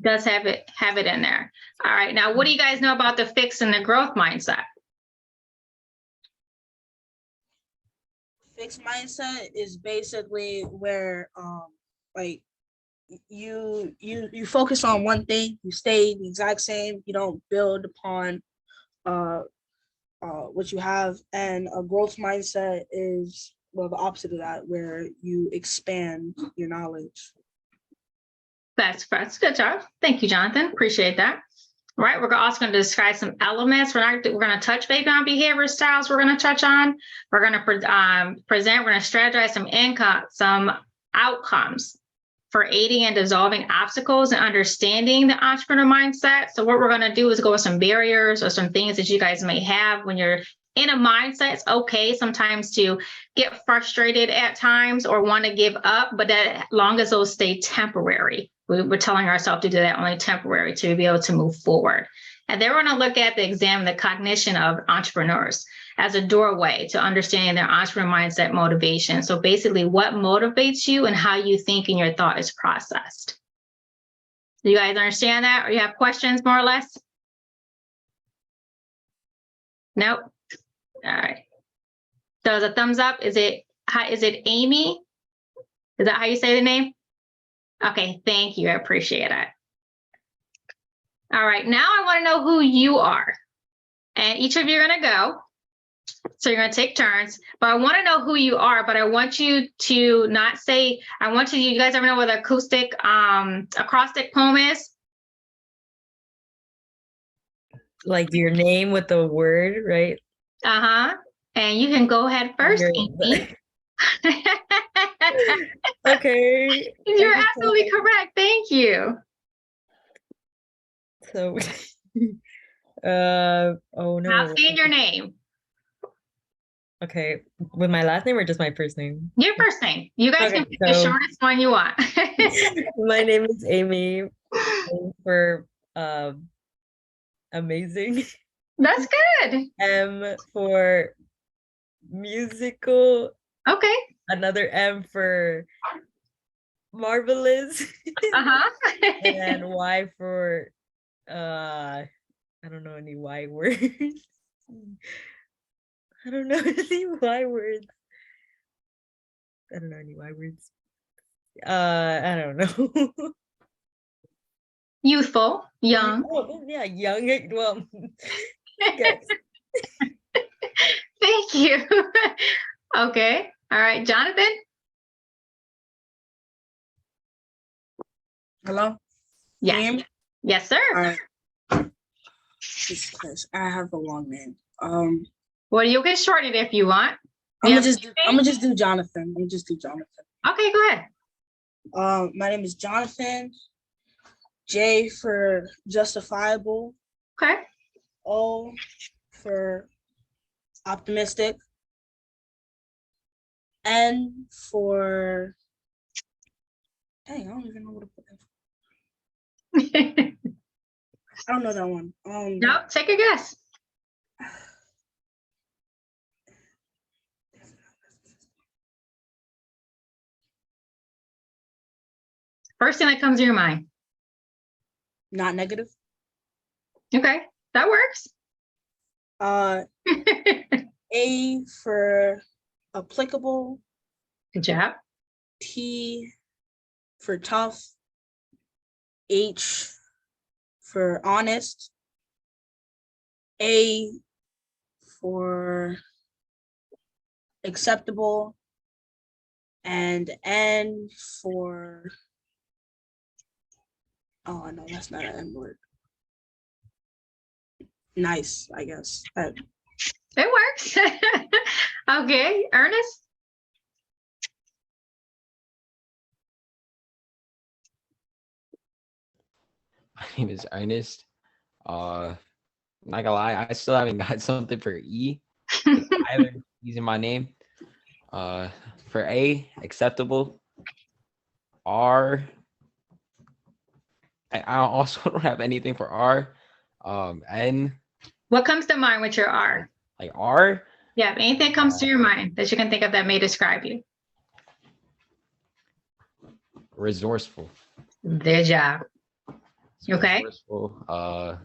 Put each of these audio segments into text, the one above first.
Does have it in there. All right. Now, what do you guys know about the fixed and the growth mindset? Fixed mindset is basically where like you focus on one thing, you stay the exact same, you don't build upon what you have. And a growth mindset is, well, the opposite of that, where you expand your knowledge. That's good job. Thank you, Jonathan. Appreciate that. All right, we're also going to describe some elements. We're going to touch maybe on behavior styles. We're going to touch on. We're going to present. We're going to strategize some outcomes for aiding and dissolving obstacles and understanding the entrepreneur mindset. So what we're going to do is go with some barriers or some things that you guys may have when you're in a mindset. It's okay sometimes to get frustrated at times or want to give up, but as long as those stay temporary. We're telling ourselves to do that only temporary to be able to move forward. And then we're going to look at the cognition of entrepreneurs as a doorway to understanding their entrepreneur mindset motivation. So basically what motivates you and how you think and your thought is processed. Do you guys understand that? Or you have questions more or less? Nope. All right. So the thumbs up, is it Amy? Is that how you say the name? Okay, thank you. I appreciate it. All right, now I want to know who you are. And each of you are going to go. So you're going to take turns, but I want to know who you are, but I want you to not say, you guys ever know what an acrostic poem is? Like your name with the word, right? Uh-huh. And you can go ahead first, Amy. Okay. You're absolutely correct. Thank you. So, oh no. I'll say your name. Okay. With my last name or just my first name? Your first name. You guys Okay, can pick the shortest one you want. My name is Amy. For amazing. That's good. M for musical. Okay. Another M for marvelous. Uh-huh. And then Y for I don't know any Y words. I don't know any Y words. I don't know any Y words. I don't know. Youthful, young. Oh, yeah, young. Well, yes. Thank you. Okay. All right, Jonathan. Hello? Yes. Yes, sir. All right. I have a long name. Well, you can shorten it if you want. I'm gonna just do Jonathan. Okay, go ahead. My name is Jonathan. J for justifiable. Okay. O for optimistic. N for, dang, I don't even know what to put that for. I don't know that one. No, take a guess. First thing that comes to your mind. Not negative. Okay, that works. A for applicable. Good job. T for tough. H for honest. A for acceptable. And N for, oh no, that's not an N word. Nice, I guess. It works. Okay, Ernest. My name is Ernest. Not gonna lie, I still haven't got something for E. Either using my name. For A, acceptable. R. I also don't have anything for R. N. What comes to mind with your R? Like R. Yeah, anything comes to your mind that you can think of that may describe you. Resourceful. Good job. Okay. Resourceful.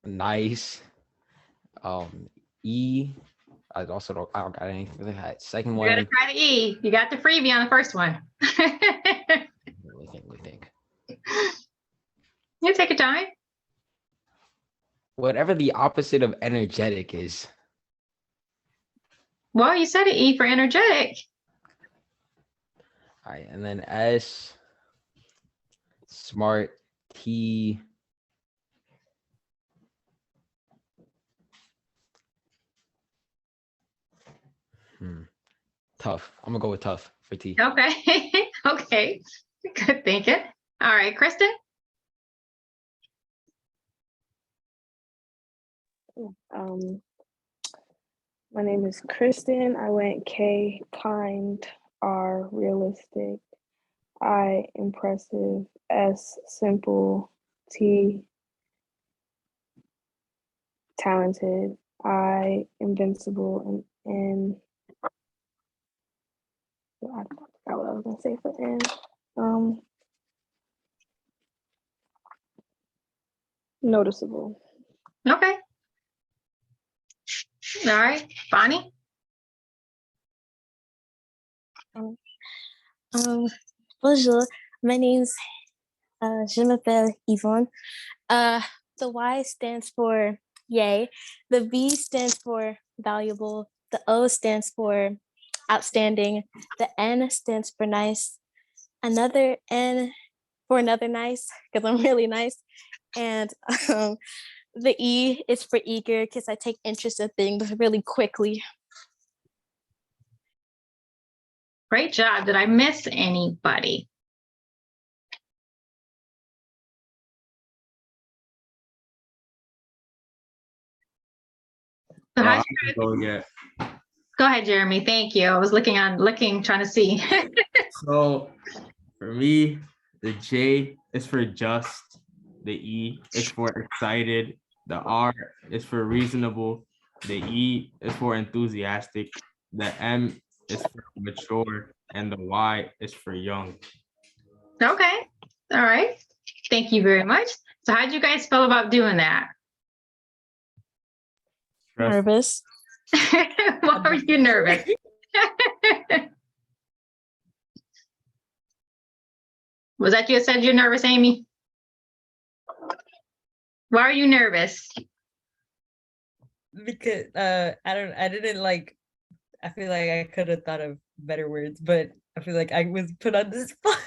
Nice. E. I don't got anything for that. Second You gotta one. try the E. You got the freebie on the first one. Let me think. You take your time. Whatever the opposite of energetic is. Well, you said an E for energetic. All right, and then S. Smart. T. Tough. I'm gonna go with tough for T. Okay. Okay. Good thinking. All right, Kristen. My name is Kristen. I went K, kind, R, realistic, I, impressive, S, simple, T, talented, I, invincible, and N, I forgot what I was gonna say for N. Noticeable. Okay. All right, Bonnie. Bonjour, my name's je m'appelle Yvonne. The Y stands for yay. The V stands for valuable. The O stands for outstanding. The N stands for nice. Another N for another nice, because I'm really nice. And the E is for eager, because I take interest in things really quickly. Great job. Did I miss anybody? So how'd you Go again. Go ahead, Jeremy. Thank you. I was looking, trying to see. So for me, the J is for just, the E is for excited, the R is for reasonable, the E is for enthusiastic, the M is for mature, and the Y is for young. Okay. All right. Thank you very much. So how'd you guys feel about doing that? Nervous. Why were you nervous? Was that you that said you're nervous, Amy? Why are you nervous? Because I didn't like, I feel like I could have thought of better words, but I feel like I was put on the spot.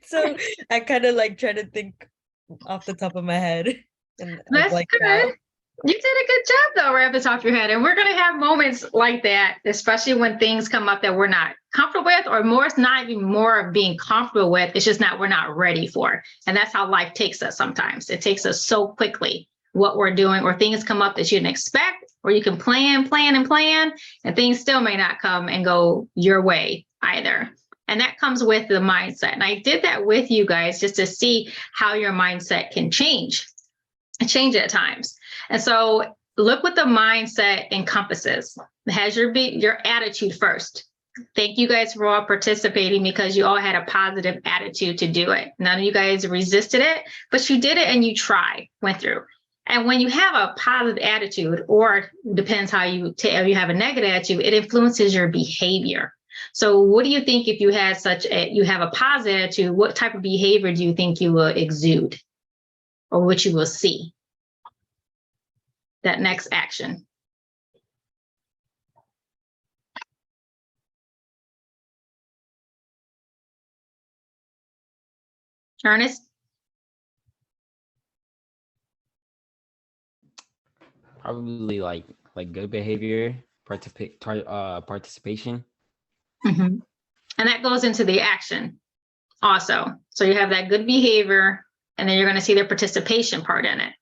So I kind of like try to think off the top of my head. And That's like good. that. You did a good job though, right at the top of your head. And we're going to have moments like that, especially when things come up that we're not comfortable with, or more, it's not even more of being comfortable with. It's just we're not ready for. And that's how life takes us sometimes. It takes us so quickly what we're doing, or things come up that you didn't expect, or you can plan, and things still may not come and go your way either. And that comes with the mindset. And I did that with you guys just to see how your mindset can change at times. And so look what the mindset encompasses. It has your attitude first. Thank you guys for all participating, because you all had a positive attitude to do it. None of you guys resisted it, but you did it and you went through. And when you have a positive attitude, or depends how you have a negative attitude, it influences your behavior. So what do you think if you had you have a positive attitude, what type of behavior do you think you will exude, or what you will see? That next action. Ernest? Probably like good behavior, participation. Mm-hmm. And that goes into the action also. So you have that good behavior, and then you're going to see the participation part in it.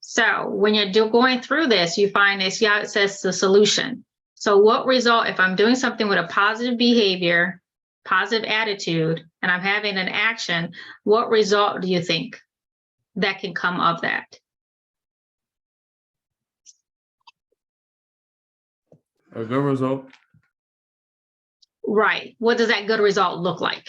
So when you're going through this, you find this, it says the solution. So what result, if I'm doing something with a positive behavior, positive attitude, and I'm having an action, what result do you think that can come of that? A good result. Right. What does that good result look like?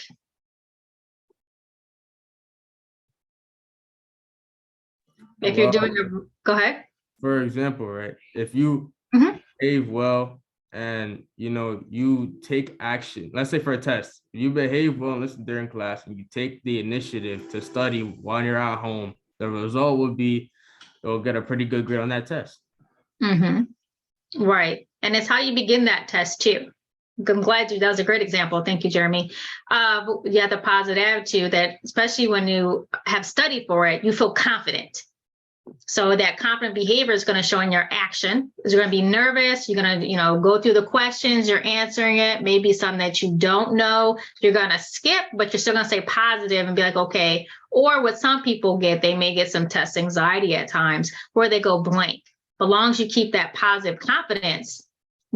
If you're Well, doing your, go ahead. for example, right? If you Mhm. behave well and you take action, let's say for a test, you behave well and listen during class, and you take the initiative to study while you're at home, the result would be you'll get a pretty good grade on that test. Right. And it's how you begin that test too. I'm glad that was a great example. Thank you, Jeremy. Yeah, the positive attitude that, especially when you have studied for it, you feel confident. So that confident behavior is going to show in your action. You're going to be nervous. You're going to, go through the questions. You're answering it. Maybe something that you don't know. You're going to skip, but you're still going to stay positive and be like, okay. Or what some people get, they may get some test anxiety at times where they go blank. But as long as you keep that positive confidence,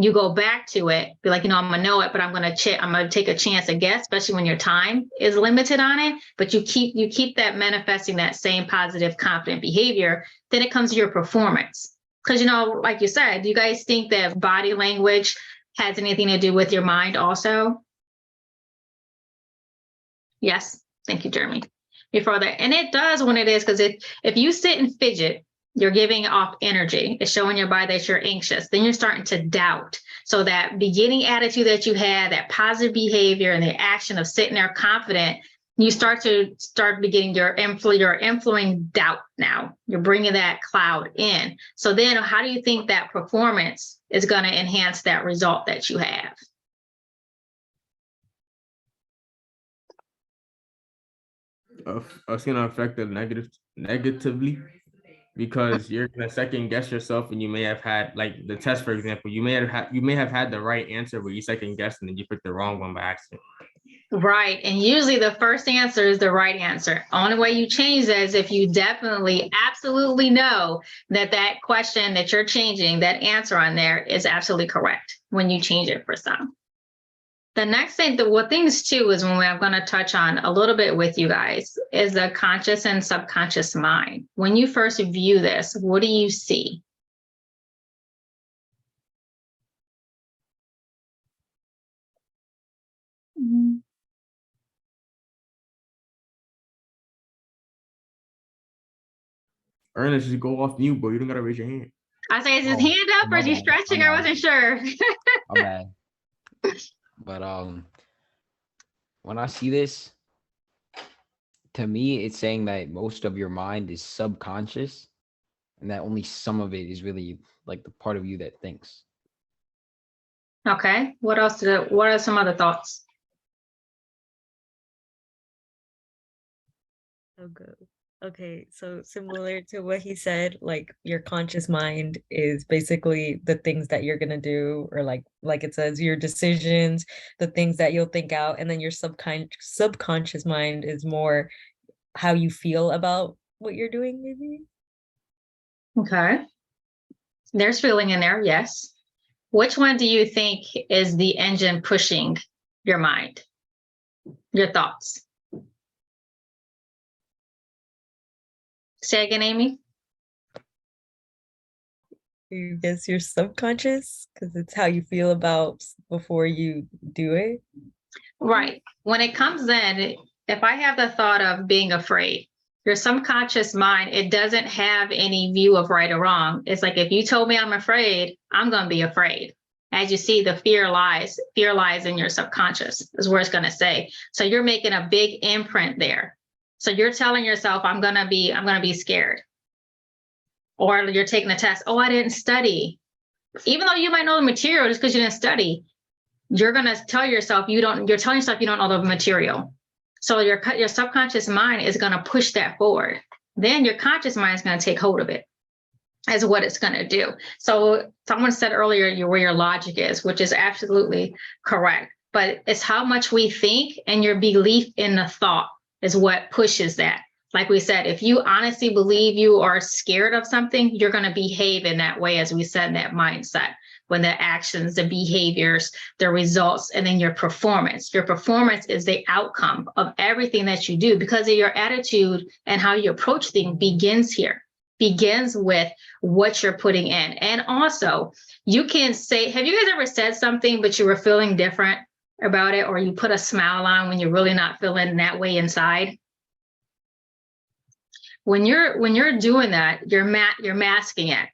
you go back to it, be like, I'm gonna know it, but I'm gonna take a chance and guess, especially when your time is limited on it. But you keep that manifesting that same positive, confident behavior. Then it comes to your performance. Because like you said, do you guys think that body language has anything to do with your mind also? Yes, thank you, Jeremy. Before that, and it does when it is, because if you sit and fidget, you're giving off energy. It's showing your body that you're anxious. Then you're starting to doubt. So that beginning attitude that you had, that positive behavior and the action of sitting there confident, you start beginning your influencing doubt now. You're bringing that cloud in. So then how do you think that performance is going to enhance that result that you have? It's gonna affect it negatively, because you're gonna second guess yourself, and you may have had, like the test, for example, you may have had the right answer, but you second guessed and then you picked the wrong one by accident. Right. And usually the first answer is the right answer. Only way you change that is if you definitely, absolutely know that question that you're changing, that answer on there is absolutely correct when you change it for some. The next thing, things too, is when I'm going to touch on a little bit with you guys is the conscious and subconscious mind. When you first view this, what do you see? Ernest, just go off mute, bro. You don't gotta raise your hand. I say, is his Oh, hand up or is he stretching? I wasn't sure. My bad. But when I see this, to me, it's saying that most of your mind is subconscious, and that only some of it is really like the part of you that thinks. Okay. What else? What are some other thoughts? Oh, good. Okay, so similar to what he said, like your conscious mind is basically the things that you're gonna do, or like it says, your decisions, the things that you'll think out, and then your subconscious mind is more how you feel about what you're doing, maybe. Okay. There's feeling in there, yes. Which one do you think is the engine pushing your mind? Your thoughts? Say again, Amy. I guess your subconscious, because it's how you feel about before you do it. Right. When it comes in, if I have the thought of being afraid, your subconscious mind, it doesn't have any view of right or wrong. It's like, if you told me I'm afraid, I'm going to be afraid. As you see, the fear lies in your subconscious is where it's going to say. So you're making a big imprint there. So you're telling yourself, I'm going to be scared. Or you're taking a test. Oh, I didn't study. Even though you might know the material, just because you didn't study, you're going to tell yourself you don't know the material. So your subconscious mind is going to push that forward. Then your conscious mind is going to take hold of it as what it's going to do. So someone said earlier where your logic is, which is absolutely correct. But it's how much we think, and your belief in the thought is what pushes that. Like we said, if you honestly believe you are scared of something, you're going to behave in that way, as we said, in that mindset. When the actions, the behaviors, the results, and then your performance. Your performance is the outcome of everything that you do, because of your attitude and how you approach things begins with what you're putting in. And also, you can say, have you guys ever said something, but you were feeling different about it, or you put a smile on when you're really not feeling that way inside? When you're doing that, you're masking it.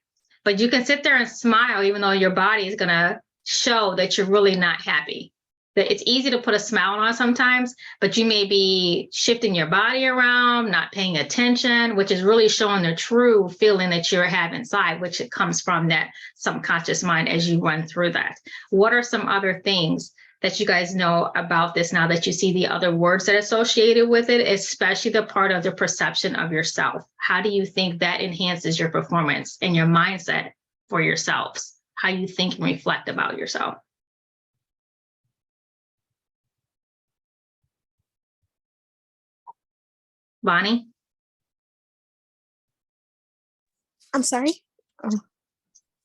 But you can sit there and smile even though your body is gonna show that you're really not happy. That it's easy to put a smile on sometimes, but you may be shifting your body around, not paying attention, which is really showing the true feeling that you have inside, which it comes from that subconscious mind as you run through that. What are some other things that you guys know about this now that you see the other words that are associated with it, especially the part of the perception of yourself? How do you think that enhances your performance and your mindset for yourselves? How you think and reflect about yourself? Bonnie? I'm sorry.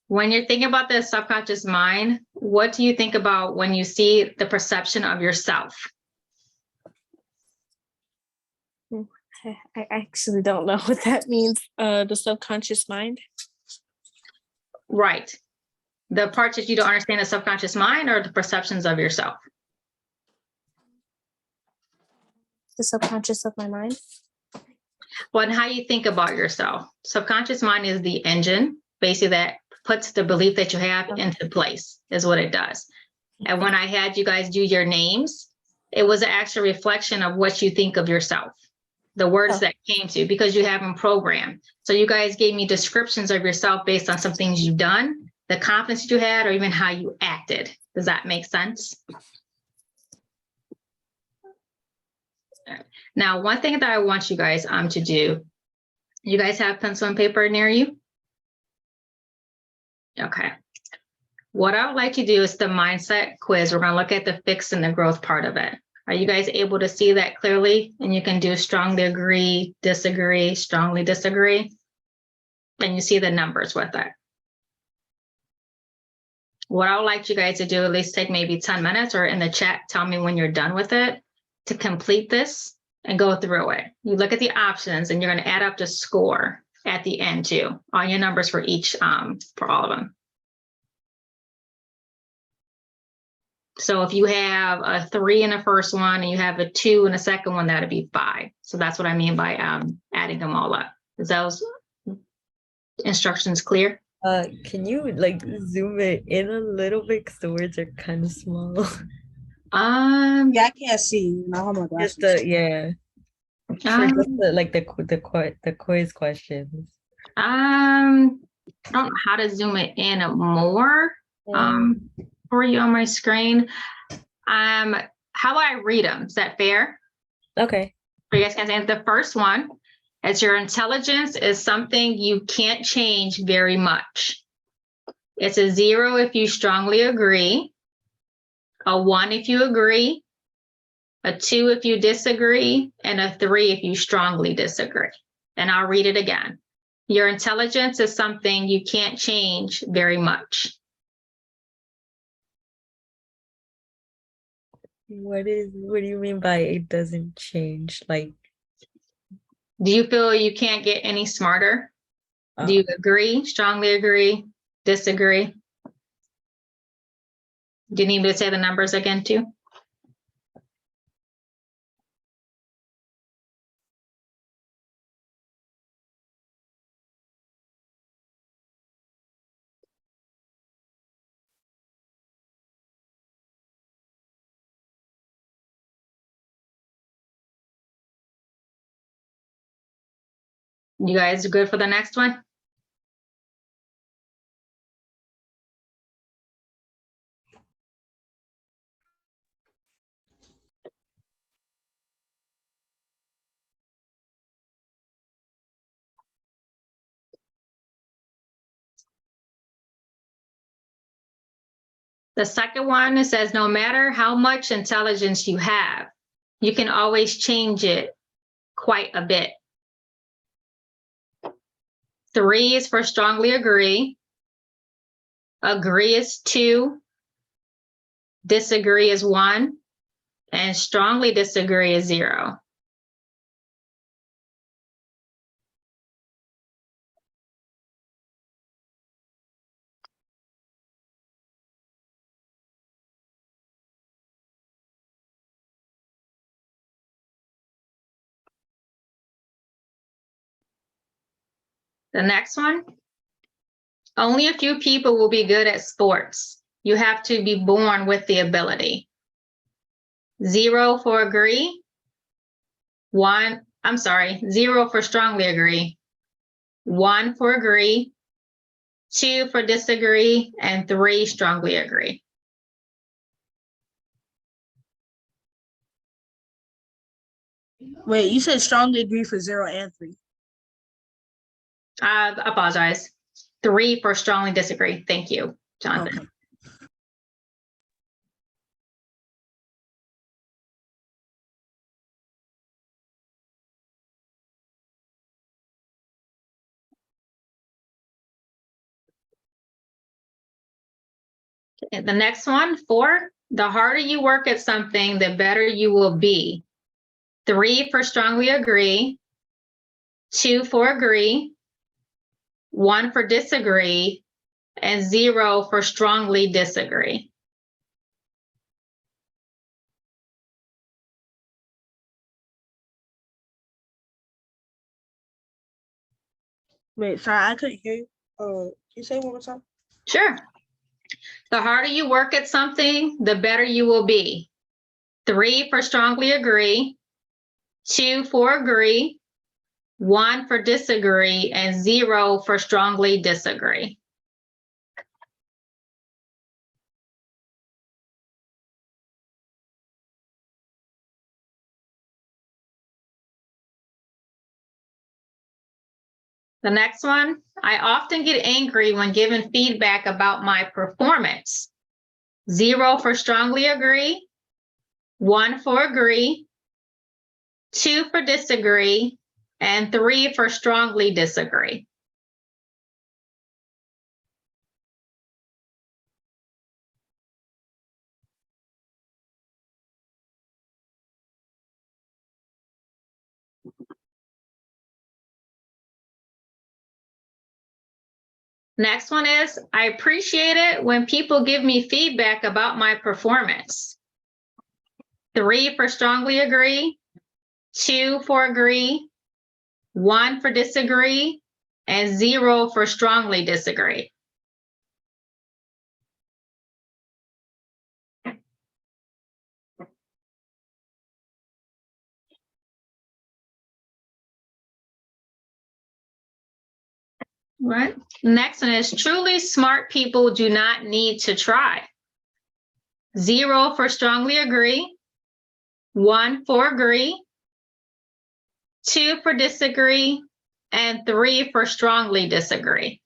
When you're thinking about the subconscious mind, what do you think about when you see the perception of yourself? I actually don't know what that means. The subconscious mind. Right. The parts that you don't understand the subconscious mind or the perceptions of yourself? The subconscious of my mind. Well, and how you think about yourself. Subconscious mind is the engine, basically, that puts the belief that you have into place, is what it does. And when I had you guys do your names, it was an actual reflection of what you think of yourself, the words that came to you, because you have them programmed. So you guys gave me descriptions of yourself based on some things you've done, the confidence you had, or even how you acted. Does that make sense? Now, one thing that I want you guys to do, you guys have pencil and paper near you? Okay. What I would like to do is the mindset quiz. We're going to look at the fix and the growth part of it. Are you guys able to see that clearly? And you can do strongly agree, disagree, strongly disagree. And you see the numbers with it. What I would like you guys to do, at least take maybe 10 minutes or in the chat, tell me when you're done with it to complete this and go through it. You look at the options and you're going to add up the score at the end too, all your numbers for each, for all of them. So if you have a 3 in the first one and you have a 2 in the second one, that'd be 5. So that's what I mean by adding them all up. Is those instructions clear? Can you like zoom it in a little bit because the words are kind of small? Yeah, I can't see. I don't have my glasses. Just for just the quiz questions. I don't know how to zoom it in more for you on my screen. How do I read them? Is that fair? Okay. So you guys can answer the first one. As your intelligence is something you can't change very much. It's a 0 if you strongly agree, a 1 if you agree, a 2 if you disagree, and a 3 if you strongly disagree. And I'll read it again. Your intelligence is something you can't change very much. What do you mean by it doesn't change? Like, do you feel you can't get any smarter? Do you agree, strongly agree, disagree? Do you need me to say the numbers again too? You guys good for the next one? The second one, it says, no matter how much intelligence you have, you can always change it quite a bit. 3 is for strongly agree. Agree is 2. Disagree is 1. And strongly disagree is 0. The next one, only a few people will be good at sports. You have to be born with the ability. 0 for agree. 0 for strongly agree. 1 for agree. 2 for disagree, and 3 strongly agree. Wait, you said strongly agree for 0 and 3. I apologize. 3 for strongly disagree. Thank you, Jonathan. Okay. And the next one, 4, the harder you work at something, the better you will be. 3 for strongly agree. 2 for agree. 1 for disagree, and 0 for strongly disagree. Wait, sorry, I couldn't hear you. Can you say it one more time? Sure. The harder you work at something, the better you will be. 3 for strongly agree. 2 for agree. 1 for disagree, and 0 for strongly disagree. The next one, I often get angry when given feedback about my performance. 0 for strongly agree. 1 for agree. 2 for disagree, and 3 for strongly disagree. Next one is, I appreciate it when people give me feedback about my performance. 3 for strongly agree, 2 for agree, 1 for disagree, and 0 for strongly disagree. Right. Next one is, truly smart people do not need to try. 0 for strongly agree, 1 for agree, 2 for disagree, and 3 for strongly disagree.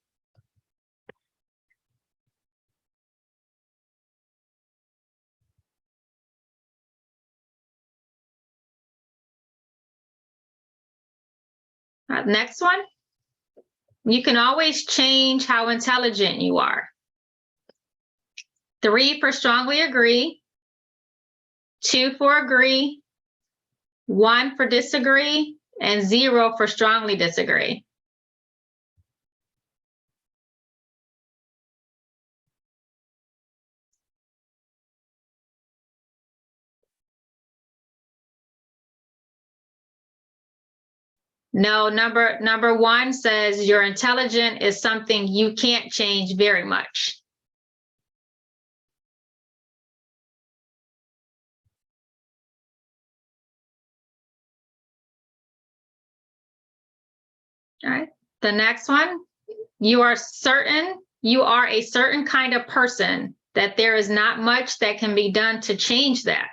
Next one, you can always change how intelligent you are. 3 for strongly agree, 2 for agree, 1 for disagree, and 0 for strongly disagree. No, number 1 says you're intelligent is something you can't change very much. All right. The next one, you are a certain kind of person that there is not much that can be done to change that.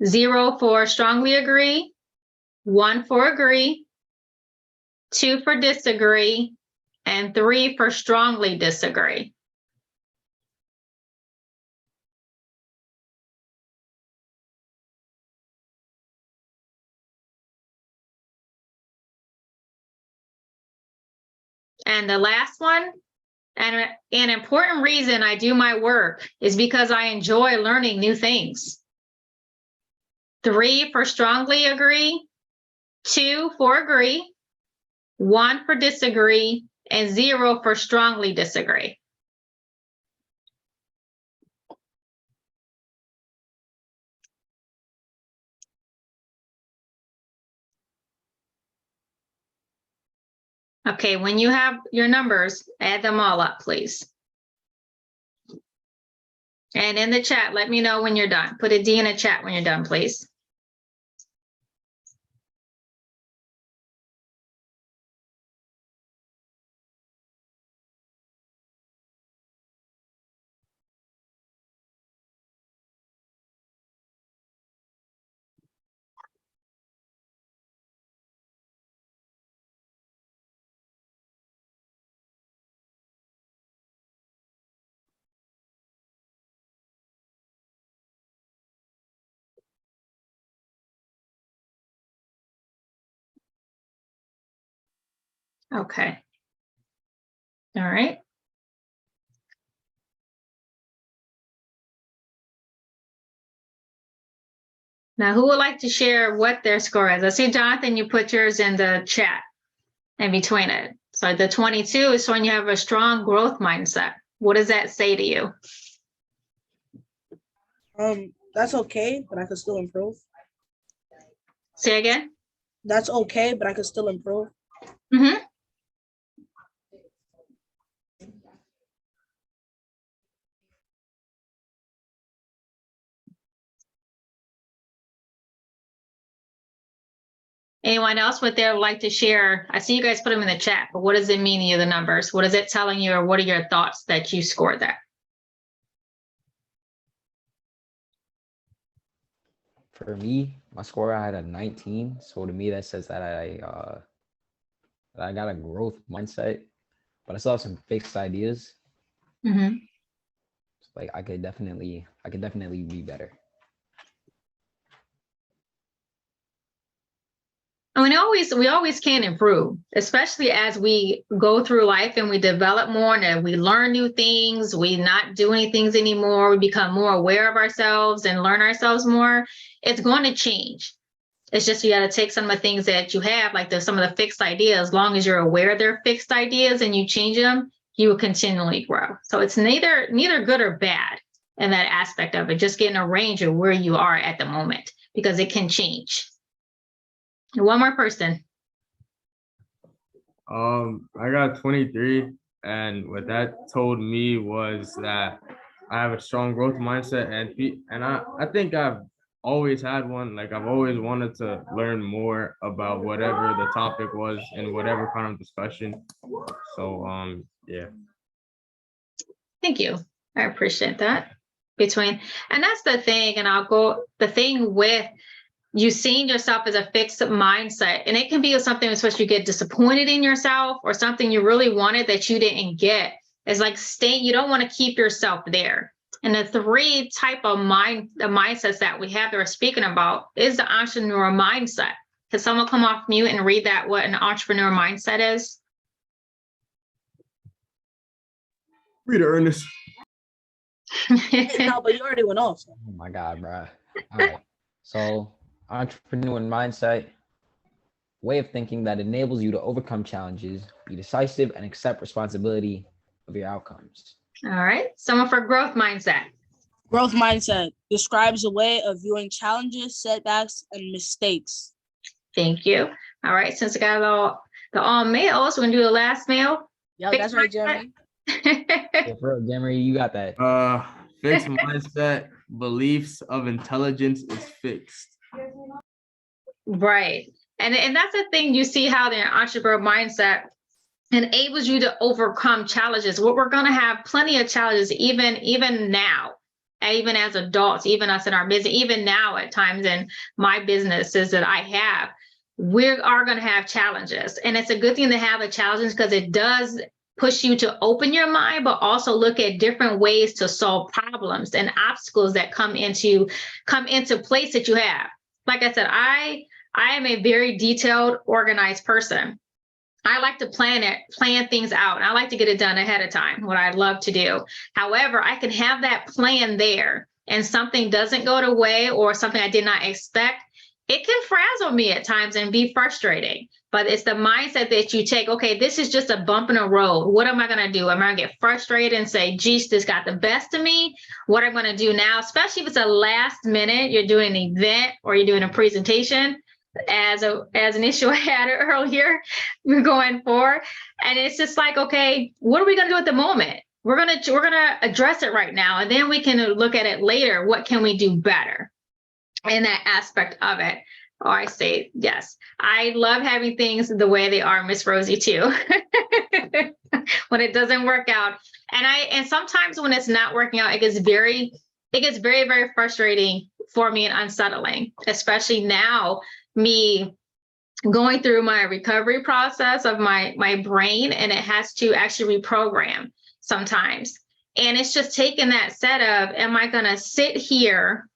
0 for strongly agree, 1 for agree, 2 for disagree, and 3 for strongly disagree. And the last one, and an important reason I do my work is because I enjoy learning new things. 3 for strongly agree, 2 for agree, 1 for disagree, and 0 for strongly disagree. Okay, when you have your numbers, add them all up, please. And in the chat, let me know when you're done. Put a D in the chat when you're done, please. Okay. All right. Now, who would like to share what their score is? I see, Jonathan, you put yours in the chat in between it. So the 22 is when you have a strong growth mindset. What does that say to you? That's okay, but I could still improve. Say again? That's okay, but I could still improve. Mm-hmm. Anyone else what they would like to share? I see you guys put them in the chat, but what does it mean to you, the numbers? What is it telling you, or what are your thoughts that you scored that? For me, my score, I had a 19. So to me, that says that I got a growth mindset, but I still have some fixed ideas. Mm-hmm. Like I could definitely be better. I mean, we always can improve, especially as we go through life and we develop more and we learn new things. We not do any things anymore. We become more aware of ourselves and learn ourselves more. It's going to change. It's just you got to take some of the things that you have, like some of the fixed ideas. As long as you're aware they're fixed ideas and you change them, you will continually grow. So it's neither good or bad in that aspect of it. Just getting a range of where you are at the moment, because it can change. One more person. I got 23, and what that told me was that I have a strong growth mindset, and I think I've always had one. Like I've always wanted to learn more about whatever the topic was in whatever kind of discussion. So yeah. Thank you. I appreciate that. And that's the thing, and the thing with you seeing yourself as a fixed mindset, and it can be something especially you get disappointed in yourself or something you really wanted that you didn't get. It's like you don't want to keep yourself there. And the three type of the mindsets that we have that we're speaking about is the entrepreneur mindset. Can someone come off mute and read that, what an entrepreneur mindset is? Read it, Ernest. No, but you already went off. Oh my God, bro. All right. So entrepreneur mindset, way of thinking that enables you to overcome challenges, be decisive, and accept responsibility of your outcomes. All right. Someone for growth mindset. Growth mindset describes a way of viewing challenges, setbacks, and mistakes. Thank you. All right. Since I got the all males, we're going to do the last male. Yeah, that's right, Jeremy. Yeah, for real, Jeremy, you got that. Fixed mindset, beliefs of intelligence is fixed. Right. And that's the thing, you see how the entrepreneur mindset enables you to overcome challenges. We're going to have plenty of challenges, even now, even as adults, even us in our business, even now at times in my businesses that I have, we are going to have challenges. And it's a good thing to have the challenges because it does push you to open your mind, but also look at different ways to solve problems and obstacles that come into place that you have. Like I said, I am a very detailed, organized person. I like to plan things out. And I like to get it done ahead of time, what I love to do. However, I can have that plan there and something doesn't go the way or something I did not expect. It can frazzle me at times and be frustrating, but it's the mindset that you take, okay, this is just a bump in the road. What am I going to do? Am I going to get frustrated and say, geez, this got the best of me? What I'm going to do now, especially if it's a last minute, you're doing an event or you're doing a presentation, as an issue I had earlier going forward. And it's just like, okay, what are we going to do at the moment? We're gonna address it right now, and then we can look at it later. What can we do better in that aspect of it? Or I say yes. I love having things the way they are, Miss Rosie, too. When it doesn't work out, and sometimes when it's not working out, it gets very, very frustrating for me and unsettling, especially now, me going through my recovery process of my brain, and it has to actually reprogram sometimes. And it's just taking that set of, am I going to sit here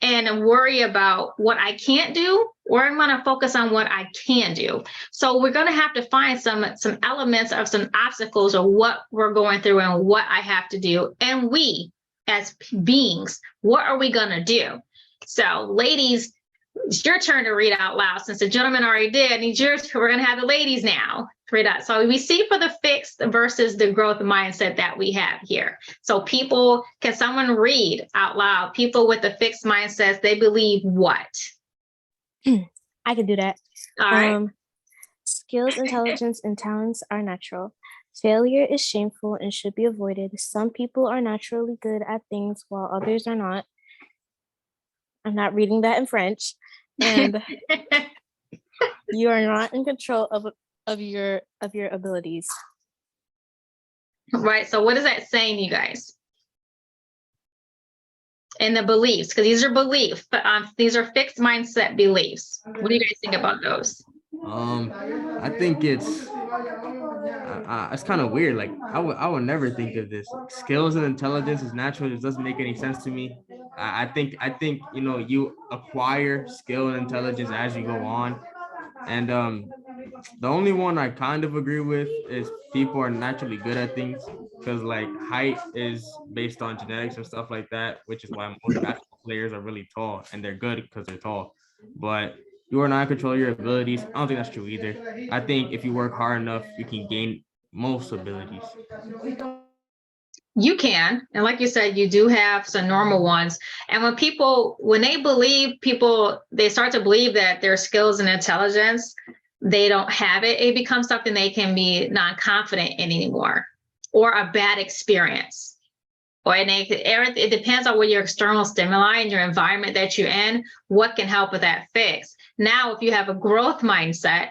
and worry about what I can't do, or I'm going to focus on what I can do? So we're going to have to find some elements of some obstacles of what we're going through and what I have to do. And we as beings, what are we going to do? So ladies, it's your turn to read out loud. Since the gentleman already did, we're going to have the ladies now read out. So we see for the fixed versus the growth mindset that we have here. So people, can someone read out loud? People with the fixed mindsets, they believe what? I could do that. All right. Skills, intelligence, and talents are natural. Failure is shameful and should be avoided. Some people are naturally good at things while others are not. I'm not reading that in French. And you are not in control of your abilities. Right. So what is that saying, you guys? And the beliefs, because these are beliefs, but these are fixed mindset beliefs. What do you guys think about those? I think it's kind of weird. Like I would never think of this. Like, skills and intelligence is natural. It doesn't make any sense to me. I think you acquire skill and intelligence as you go on. And the only one I kind of agree with is people are naturally good at things, because like height is based on genetics and stuff like that, which is why most basketball players are really tall, and they're good because they're tall. But you are not in control of your abilities. I don't think that's true either. I think if you work hard enough, you can gain most abilities. You can. And like you said, you do have some normal ones. And when they start to believe that their skills and intelligence, they don't have it, it becomes something they can be non-confident in anymore, or a bad experience. It depends on what your external stimuli and your environment that you're in, what can help with that fix. Now, if you have a growth mindset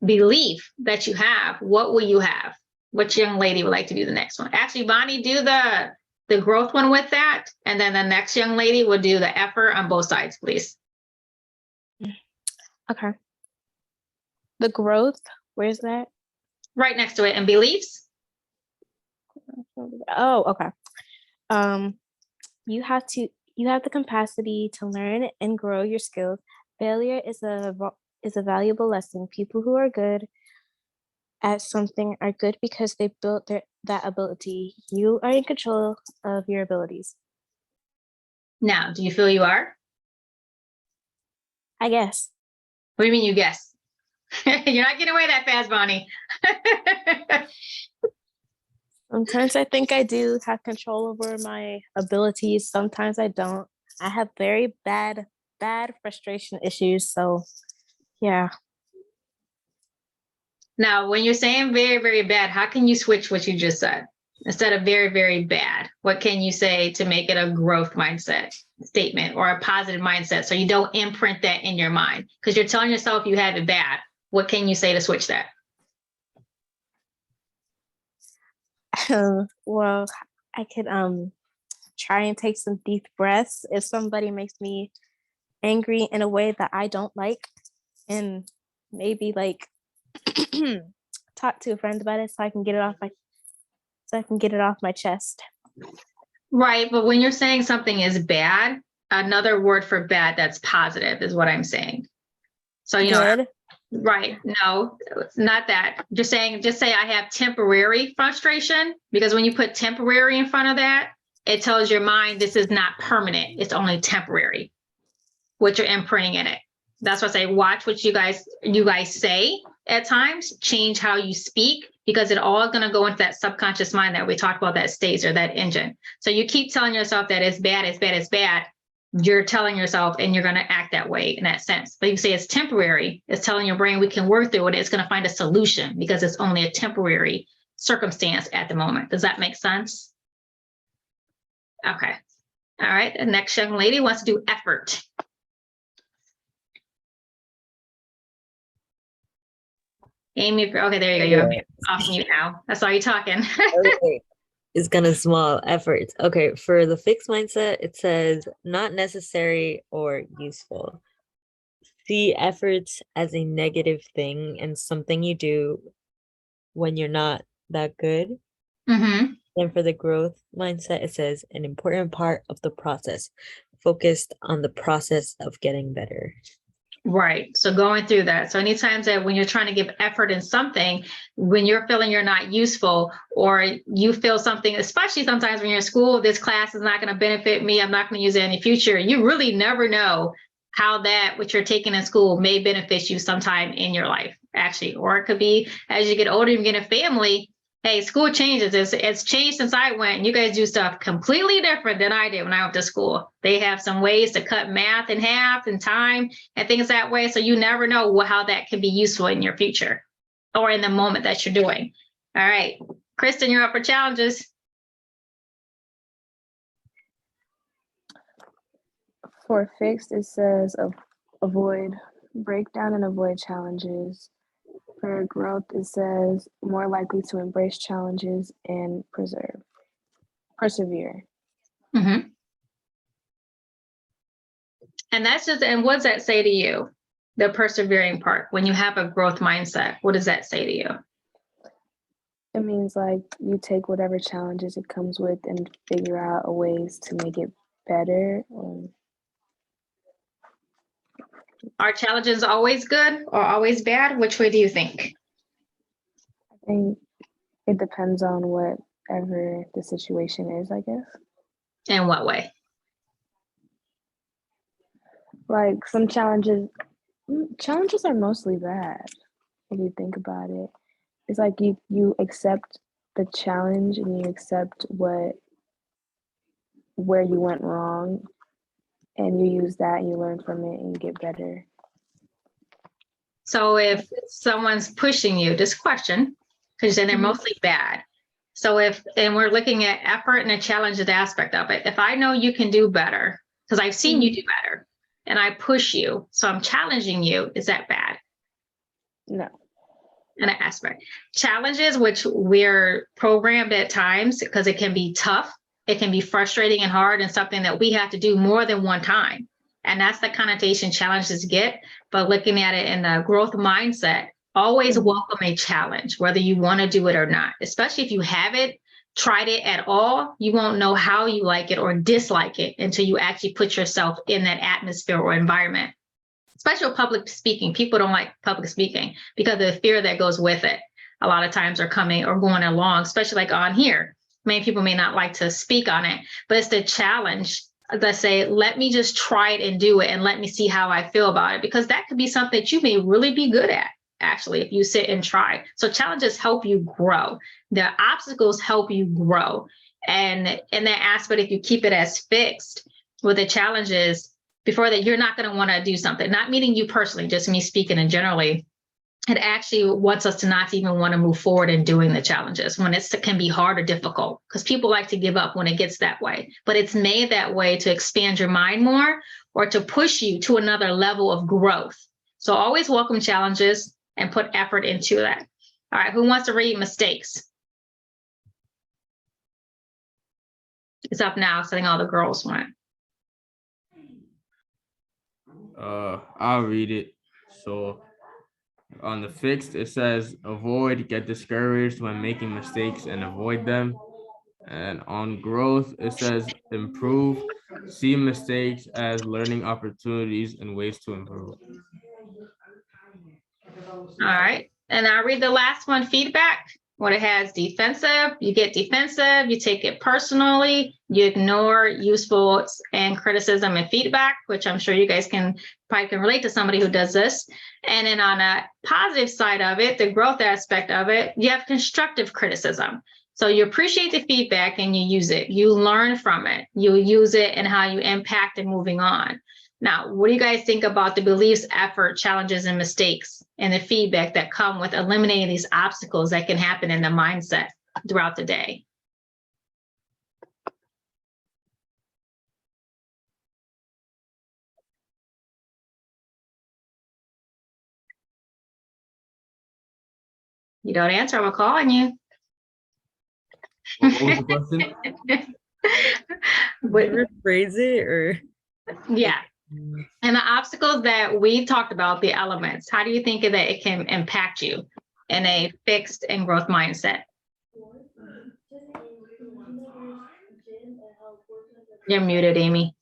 belief that you have, what will you have? Which young lady would like to do the next one? Actually, Bonnie, do the growth one with that. And then the next young lady will do the effort on both sides, please. Okay. The growth, where's that? Right next to it. And beliefs? Oh, okay. You have the capacity to learn and grow your skills. Failure is a valuable lesson. People who are good at something are good because they built that ability. You are in control of your abilities. Now, do you feel you are? I guess. What do you mean you guess? You're not getting away that fast, Bonnie. Sometimes I think I do have control over my abilities. Sometimes I don't. I have very bad frustration issues. So yeah. Now, when you're saying very, very bad, how can you switch what you just said? Instead of very, very bad, what can you say to make it a growth mindset statement or a positive mindset, so you don't imprint that in your mind? Because you're telling yourself you have it bad. What can you say to switch that? Well, I could try and take some deep breaths if somebody makes me angry in a way that I don't like, and maybe like talk to a friend about it so I can get it off my chest. Right, but when you're saying something is bad, another word for bad that's positive is what I'm saying. So Good. Right. No, it's not that. Just say I have temporary frustration, because when you put temporary in front of that, it tells your mind this is not permanent. It's only temporary, what you're imprinting in it. That's why I say, watch what you guys say at times, change how you speak, because it all going to go into that subconscious mind that we talked about, that states or that engine. So you keep telling yourself that it's bad, it's bad, it's bad. you're telling yourself and you're going to act that way in that sense. But you say it's temporary, it's telling your brain we can work through it. It's going to find a solution because it's only a temporary circumstance at the moment. Does that make sense? Okay. All right. The next young lady wants to do effort. Amy, okay, there you go. You're off mute now. That's all you're talking. Okay. It's kind of small effort. Okay, for the fixed mindset, it says not necessary or useful. See efforts as a negative thing and something you do when you're not that good. Mm-hmm. And for the growth mindset, it says an important part of the process, focused on the process of getting better. Right. So going through that. So anytime that when you're trying to give effort in something, when you're feeling you're not useful or you feel something, especially sometimes when you're in school, this class is not going to benefit me, I'm not going to use it in the future. You really never know how that what you're taking in school may benefit you sometime in your life, actually. Or it could be as you get older, you get a family. Hey, school changes. It's changed since I went. You guys do stuff completely different than I did when I went to school. They have some ways to cut math in half and time and things that way. So you never know how that can be useful in your future or in the moment that you're doing. All right. Kristen, you're up for challenges. For fixed, it says avoid, break down and avoid challenges. For growth, it says more likely to embrace challenges and persevere. Mm-hmm. And that's just, and what does that say to you? The persevering part, when you have a growth mindset, what does that say to you? It means like you take whatever challenges it comes with and figure out ways to make it better. Are challenges always good or always bad? Which way do you think? I think it depends on whatever the situation is, I guess. In what way? Like some challenges are mostly bad if you think about it. It's like you accept the challenge and you accept where you went wrong and you use that and you learn from it and you get better. So if someone's pushing you, this question, because then they're mostly bad. So and we're looking at effort and a challenges aspect of it. If I know you can do better, because I've seen you do better, and I push you, so I'm challenging you, is that bad? No. In an aspect. Challenges, which we're programmed at times because it can be tough, it can be frustrating and hard and something that we have to do more than one time. And that's the connotation challenges get. But looking at it in the growth mindset, always welcome a challenge, whether you want to do it or not. Especially if you haven't tried it at all, you won't know how you like it or dislike it until you actually put yourself in that atmosphere or environment. Especially with public speaking, people don't like public speaking because of the fear that goes with it. A lot of times are coming or going along, especially like on here. Many people may not like to speak on it, but it's the challenge that say, let me just try it and do it and let me see how I feel about it, because that could be something that you may really be good at, actually, if you sit and try. So challenges help you grow. The obstacles help you grow. And in that aspect, if you keep it as fixed with the challenges, before that, you're not going to want to do something, not meaning you personally, just me speaking and generally, it actually wants us to not even want to move forward in doing the challenges when it can be hard or difficult, because people like to give up when it gets that way. But it's made that way to expand your mind more or to push you to another level of growth. So always welcome challenges and put effort into that. All right, who wants to read mistakes? It's up now, so I think all the girls want. I'll read it. So on the fixed, it says avoid, get discouraged when making mistakes and avoid them. And on growth, it says improve, see mistakes as learning opportunities and ways to improve. All right, and I'll read the last one, feedback. When it has defensive, you get defensive, you take it personally, you ignore useful and criticism and feedback, which I'm sure you guys probably can relate to somebody who does this. And then on a positive side of it, the growth aspect of it, you have constructive criticism. So you appreciate the feedback and you use it. You learn from it. You use it and how you impact and moving on. Now, what do you guys think about the beliefs, effort, challenges, and mistakes and the feedback that come with eliminating these obstacles that can happen in the mindset throughout the day? You don't answer, I'm calling you. What was the question? But, Rephrase it or yeah. And the obstacles that we talked about, the elements, how do you think that it can impact you in a fixed and growth mindset? You're muted, Amy.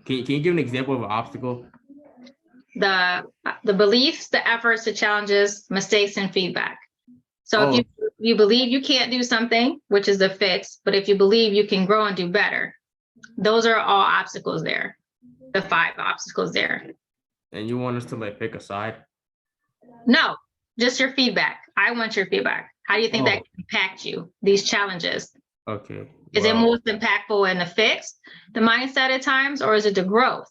Can you give an example of an obstacle? The beliefs, the efforts, the challenges, mistakes, and feedback. So if you believe you can't do something, which is the fix, but if you believe you can grow and do better, those are all obstacles there. The 5 obstacles there. And you want us to like pick a side? No, just your feedback. I want your feedback. How do you think that can impact you, these challenges? Okay. Is it most impactful in the fix, the mindset at times, or is it the growth?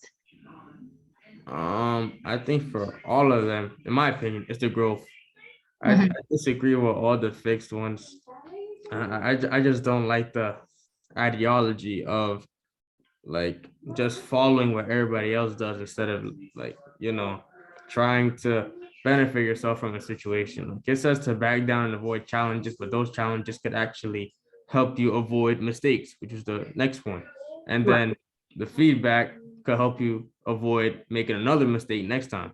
I think for all of them, in my opinion, it's the growth. I disagree with all the fixed ones. I just don't like the ideology of like just following what everybody else does instead of like, trying to benefit yourself from a situation. Like it says to back down and avoid challenges, but those challenges could actually help you avoid mistakes, which is the next one. And then the feedback could help you avoid making another mistake next time.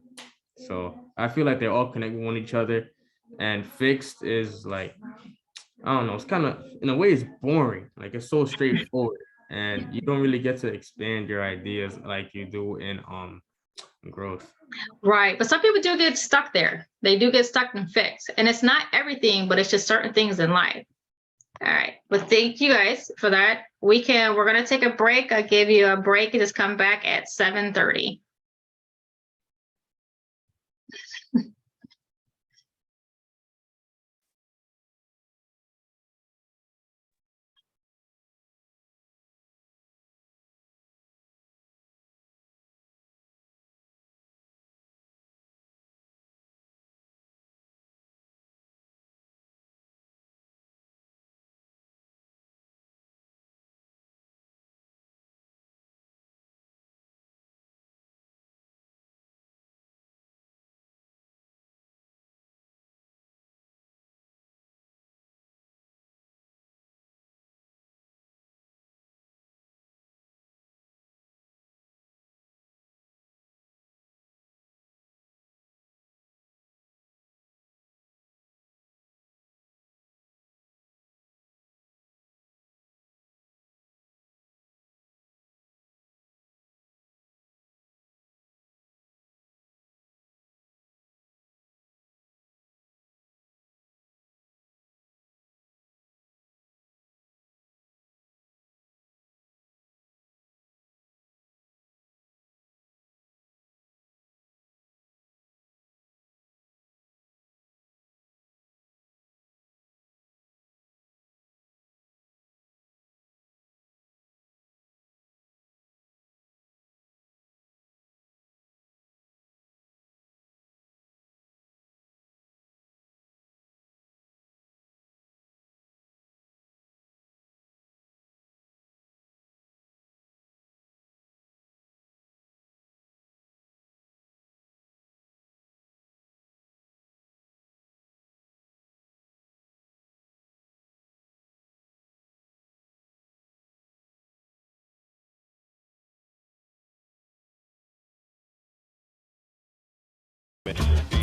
So I feel like they're all connected with each other. And fixed is like, I don't know, it's kind of, in a way, it's boring. Like it's so straightforward and you don't really get to expand your ideas like you do in growth. Right. But some people do get stuck there. They do get stuck in fixed. And it's not everything, but it's just certain things in life. All right. Well, thank you guys for that. We're going to take a break. I'll give you a break and just come back at 7:30.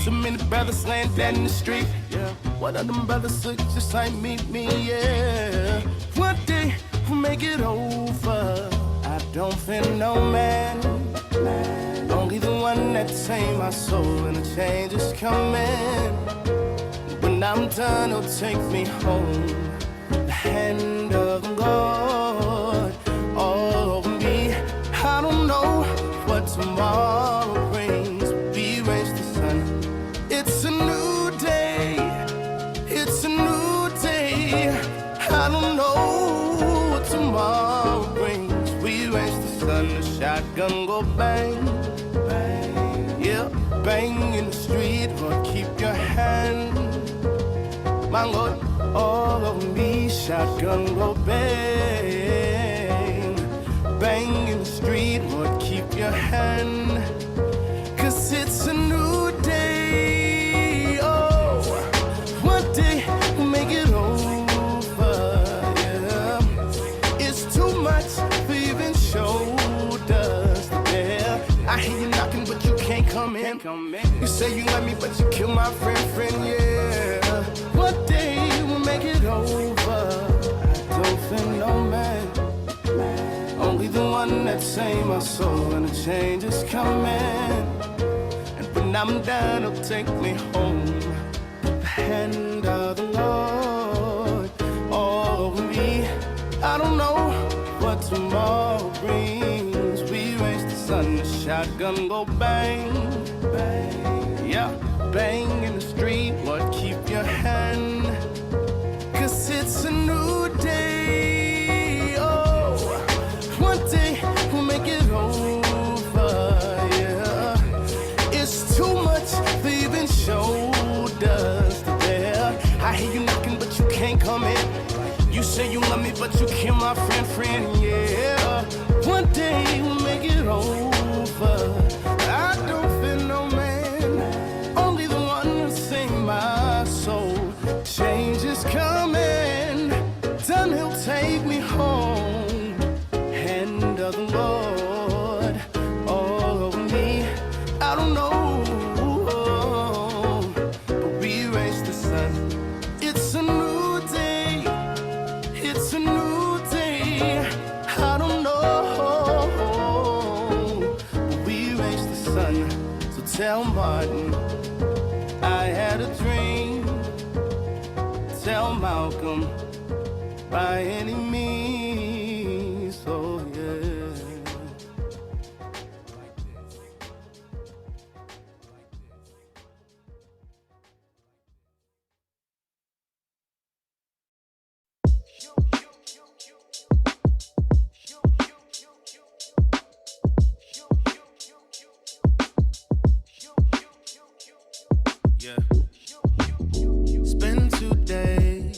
Too many brothers laying dead in the street. Yeah. One of them brothers look just like me, yeah. One day we'll make it over. I don't fear no man. Only the one that saved my soul, and the change is coming. When I'm done, he'll take me home. The hand of God all over me. I don't know what tomorrow brings. Be raised to I don't know what tomorrow brings. We raise the sun, the shotgun go bang, bang. Yeah, bang in the street, Lord, keep your hand. My Lord, all over me, shotgun go bang. Bang in the street, Lord, keep your hand. 'Cause it's a new day. Oh, one day we'll make it over. Yeah, it's too much for even shoulders to bear. I hear you knocking, but you can't come in. You say you love me, but you kill my friend, yeah. One day we'll make it over. I don't feel no man, only the one that saved my soul, and the change is coming. And when I'm done, it'll take me home. The hand of the Lord all over me. I don't know what tomorrow brings. We raise the sun, the shotgun go bang, bang. Yeah, bang in the street, Lord, keep your hand. 'Cause it's a new day. Oh, one day we'll make it over. Yeah, it's too much for even shoulders to bear. I hear you knocking, but you can't come in. You say you love me, but you kill my friend, yeah. One day we'll make it over. I don't feel no man, only the one who sing my soul. Change is coming, done, he'll take me home. Hand of the Lord all over me. I don't know, but we raise the sun. It's a new day, it's a new day. I don't know, but we raise the sun. So tell Martin I had a dream. Tell Malcolm by any means, oh yeah. Yeah. It's been 2 days,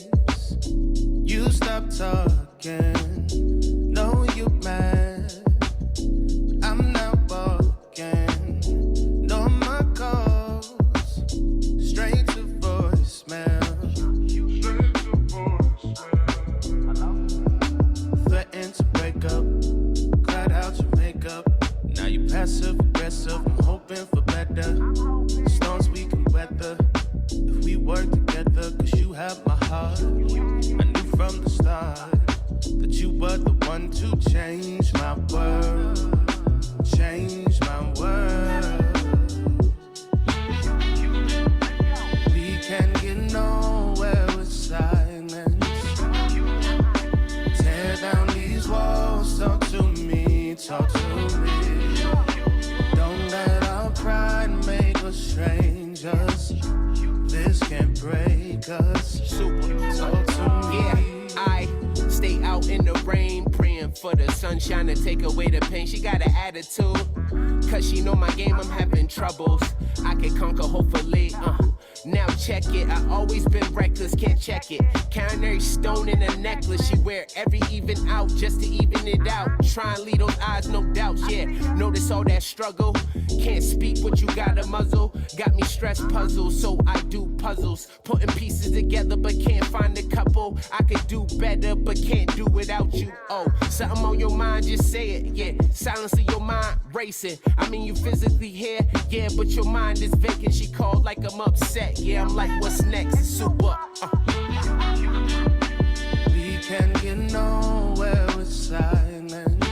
you stopped talking. Know you mad, but I'm not walking. No my calls, straight to voicemail. Threatened to break up, cried out your makeup. Now you passive aggressive, I'm hoping for better. Storms we can weather if we work together, 'cause you have my heart. I knew from the start that you were the one to change my world, change my world. We can't get nowhere with silence. Tear down these walls, talk to me, talk to me. Don't let our pride make us strangers. This can't break us. Super, talk to me. Yeah, I stay out in the rain, praying for the sunshine to take away the pain. She got an attitude, 'cause she know my game, I'm having troubles. I can conquer, hopefully, Now check it, I always been reckless, can't check it. Counting every stone in a necklace, she wear every even out just to even it out. Try and leave those eyes, no doubts, yeah. Notice all that struggle, can't speak what you got a muzzle. Got me stressed puzzles, so I do puzzles. Putting pieces together, but can't find a couple. I could do better, but can't do without you. Oh, something on your mind, just say it, yeah. Silence of your mind, racing. I mean, you physically here, yeah, but your mind is vacant. She called like I'm upset, yeah, I'm like, what's next? Super. We can't get nowhere with silence.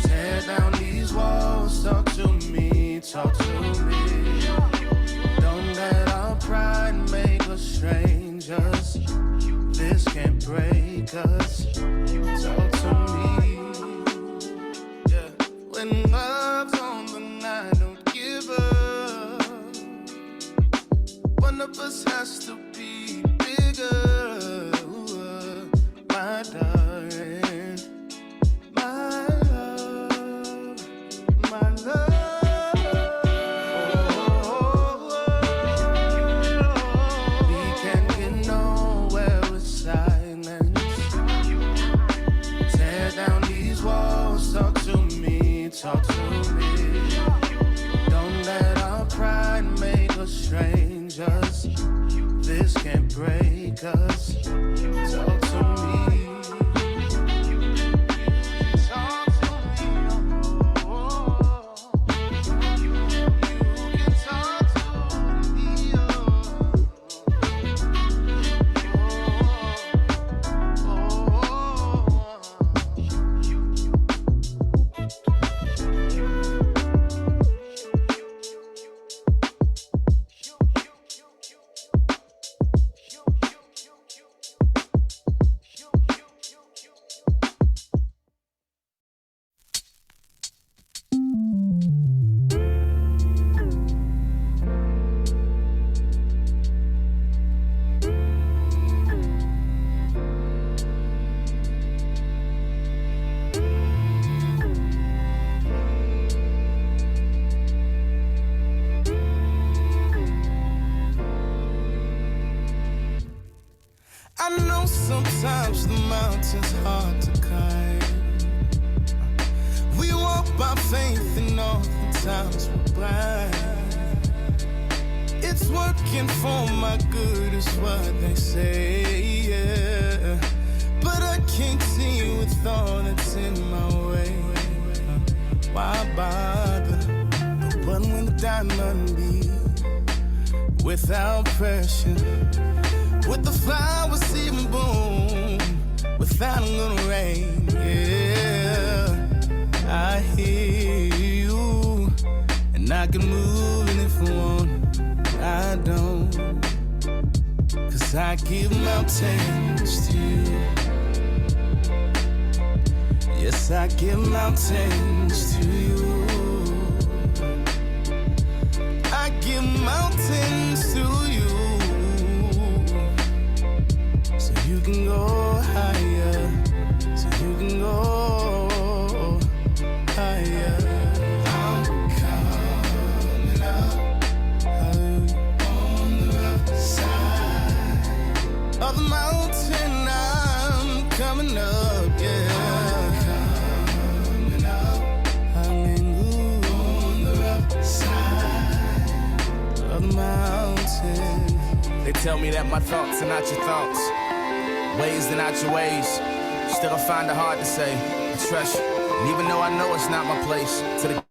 Tear down these walls, talk to me, talk to me. Don't let our pride make us strangers. This can't break us. Talk to me. Yeah. When love's on the line, don't give up. One of us has to be bigger. break us. Talk to me. Talk to me. Oh, you can talk to me. I know sometimes the mountain's hard to climb. We walk by faith and all the times we're blind. It's working for my good is what they say, yeah. But I can't see with all that's in my way. Why bother? But when the diamond be without pressure, with the flowers even bloom, without a little rain, yeah. I hear you, and I can move, and if I want, I don't. 'Cause I give mountains to you. Yes, I give mountains to you. I give mountains to you. So you can go higher, so you can go higher. I'm coming up, on the rough side of the mountain. I'm coming up, yeah. I'm coming up, hallelujah, on the rough side of the mountain. They tell me that my thoughts are not your thoughts, ways are not your ways. Still I find it hard to say I trust you, and even though I know it's not my place, to the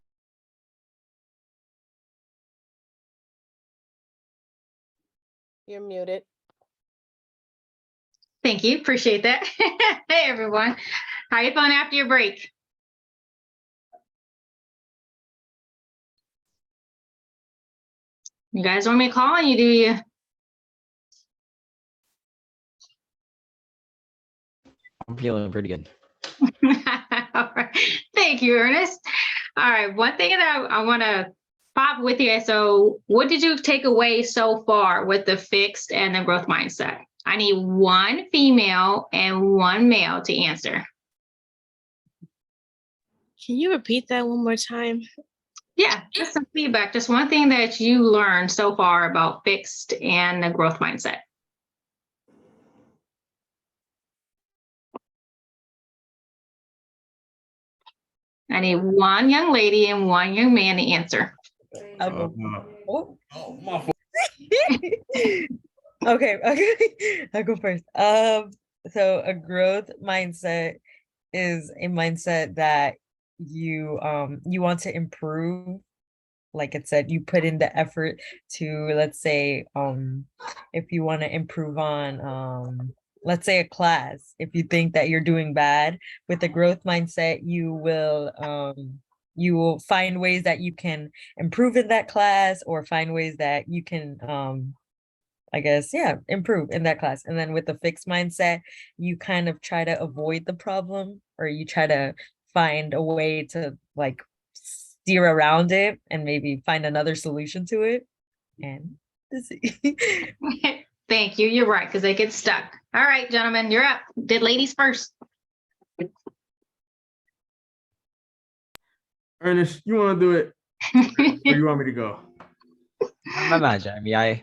You're muted. Thank you. Appreciate that. Hey, everyone. How you feeling after your break? You guys want me to call on you, do you? I'm feeling pretty good. All right. Thank you, Ernest. All right. One thing that I want to pop with you. So what did you take away so far with the fixed and the growth mindset? I need one female and one male to answer. Can you repeat that one more time? Yeah, just some feedback. Just one thing that you learned so far about fixed and the growth mindset. I need one young lady and one young man to answer. I'll go. Oh, my fault. Okay, I'll go first. So a growth mindset is a mindset that you want to improve. Like it said, you put in the effort to, let's say, if you want to improve on let's say a class, if you think that you're doing bad, with a growth mindset, you will find ways that you can improve in that class, or find ways that you can I guess, yeah, improve in that class. And then with the fixed mindset, you kind of try to avoid the problem, or you try to find a way to like steer around it and maybe find another solution to it. And Thank you. You're right, because they get stuck. All right, gentlemen, you're up. Did ladies first. Ernest, you want to do it, or you want me to go? I'm not, Jeremy. I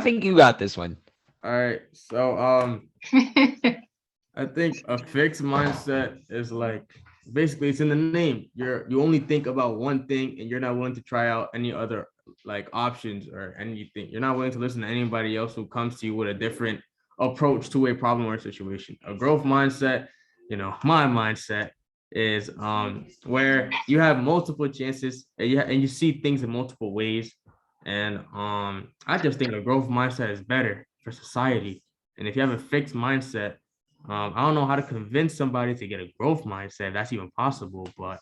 think you got this one. All right. So I think a fixed mindset is like, basically it's in the name. You only think about one thing, and you're not willing to try out any other like options or anything. You're not willing to listen to anybody else who comes to you with a different approach to a problem or a situation. A growth mindset, my mindset is where you have multiple chances and you see things in multiple ways. And I just think a growth mindset is better for society. And if you have a fixed mindset, I don't know how to convince somebody to get a growth mindset. That's even possible, but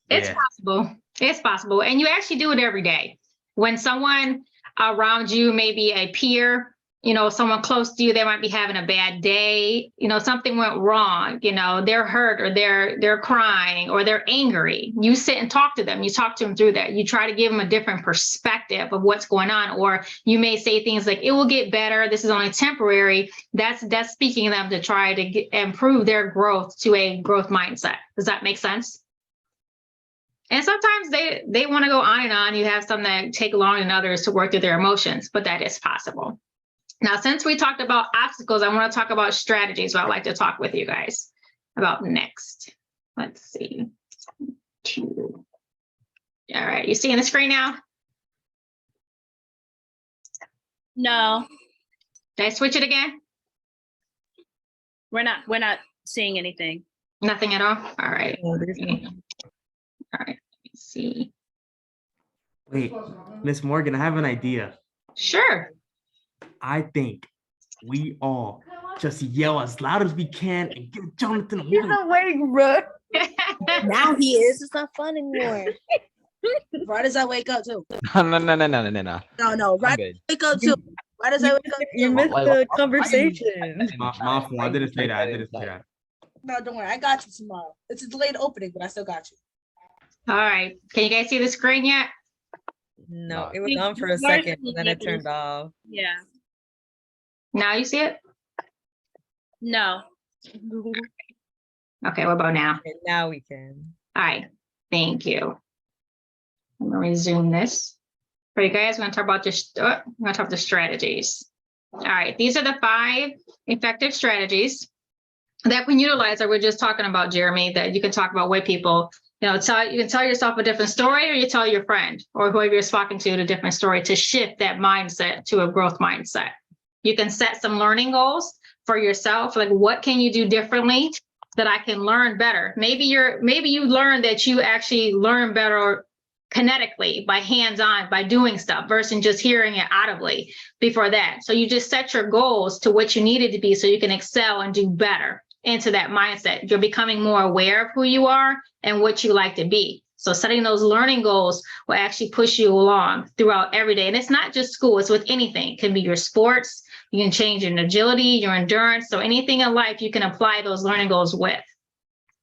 It's possible. It's possible. And you actually do it every day. When someone around you, maybe a peer, someone close to you, they might be having a bad day, something went wrong, they're hurt or they're crying or they're angry. You sit and talk to them. You talk to them through that. You try to give them a different perspective of what's going on. Or you may say things like, it will get better. This is only temporary. That's speaking to them to try to improve their growth to a growth mindset. Does that make sense? And sometimes they want to go on and on. You have some that take longer than others to work through their emotions, but that is possible. Now, since we talked about obstacles, I want to talk about strategies. What I'd like to talk with you guys about next. Let's see. All right, you seeing the screen now? No, Did I switch it again? we're not seeing anything. Nothing at all? All right. Oh, there's no- All right, let me see. wait, Miss Morgan, I have an idea. Sure. I think we all just yell as loud as we can and give Jonathan a warning. awake, bro. Now he is. It's not fun anymore. Right as I wake up too. No. No, I'm right good. wake up too. Right as I wake up You too. missed Why- the why- conversation. My fault. I didn't say that. No, don't worry. I got you tomorrow. It's a delayed opening, but I still got you. All right. Can you guys see the screen yet? No, No. it was on for a Yours second, is and then it muted. turned off. Yeah. Now you see it? No. Okay, what about now? Okay, now we can. All right, thank you. I'm gonna resume this. For you guys, we're gonna talk about the strategies. All right, these are the 5 effective strategies that when utilized, that we're just talking about, Jeremy, that you can talk about with people. You can tell yourself a different story, or you tell your friend or whoever you're talking to a different story to shift that mindset to a growth mindset. You can set some learning goals for yourself, like what can you do differently that I can learn better? Maybe you learn that you actually learn better kinetically by hands-on, by doing stuff versus just hearing it audibly before that. So you just set your goals to what you need it to be so you can excel and do better into that mindset. You're becoming more aware of who you are and what you like to be. So setting those learning goals will actually push you along throughout every day. And it's not just school, it's with anything. It can be your sports, you can change your agility, your endurance. So anything in life you can apply those learning goals with.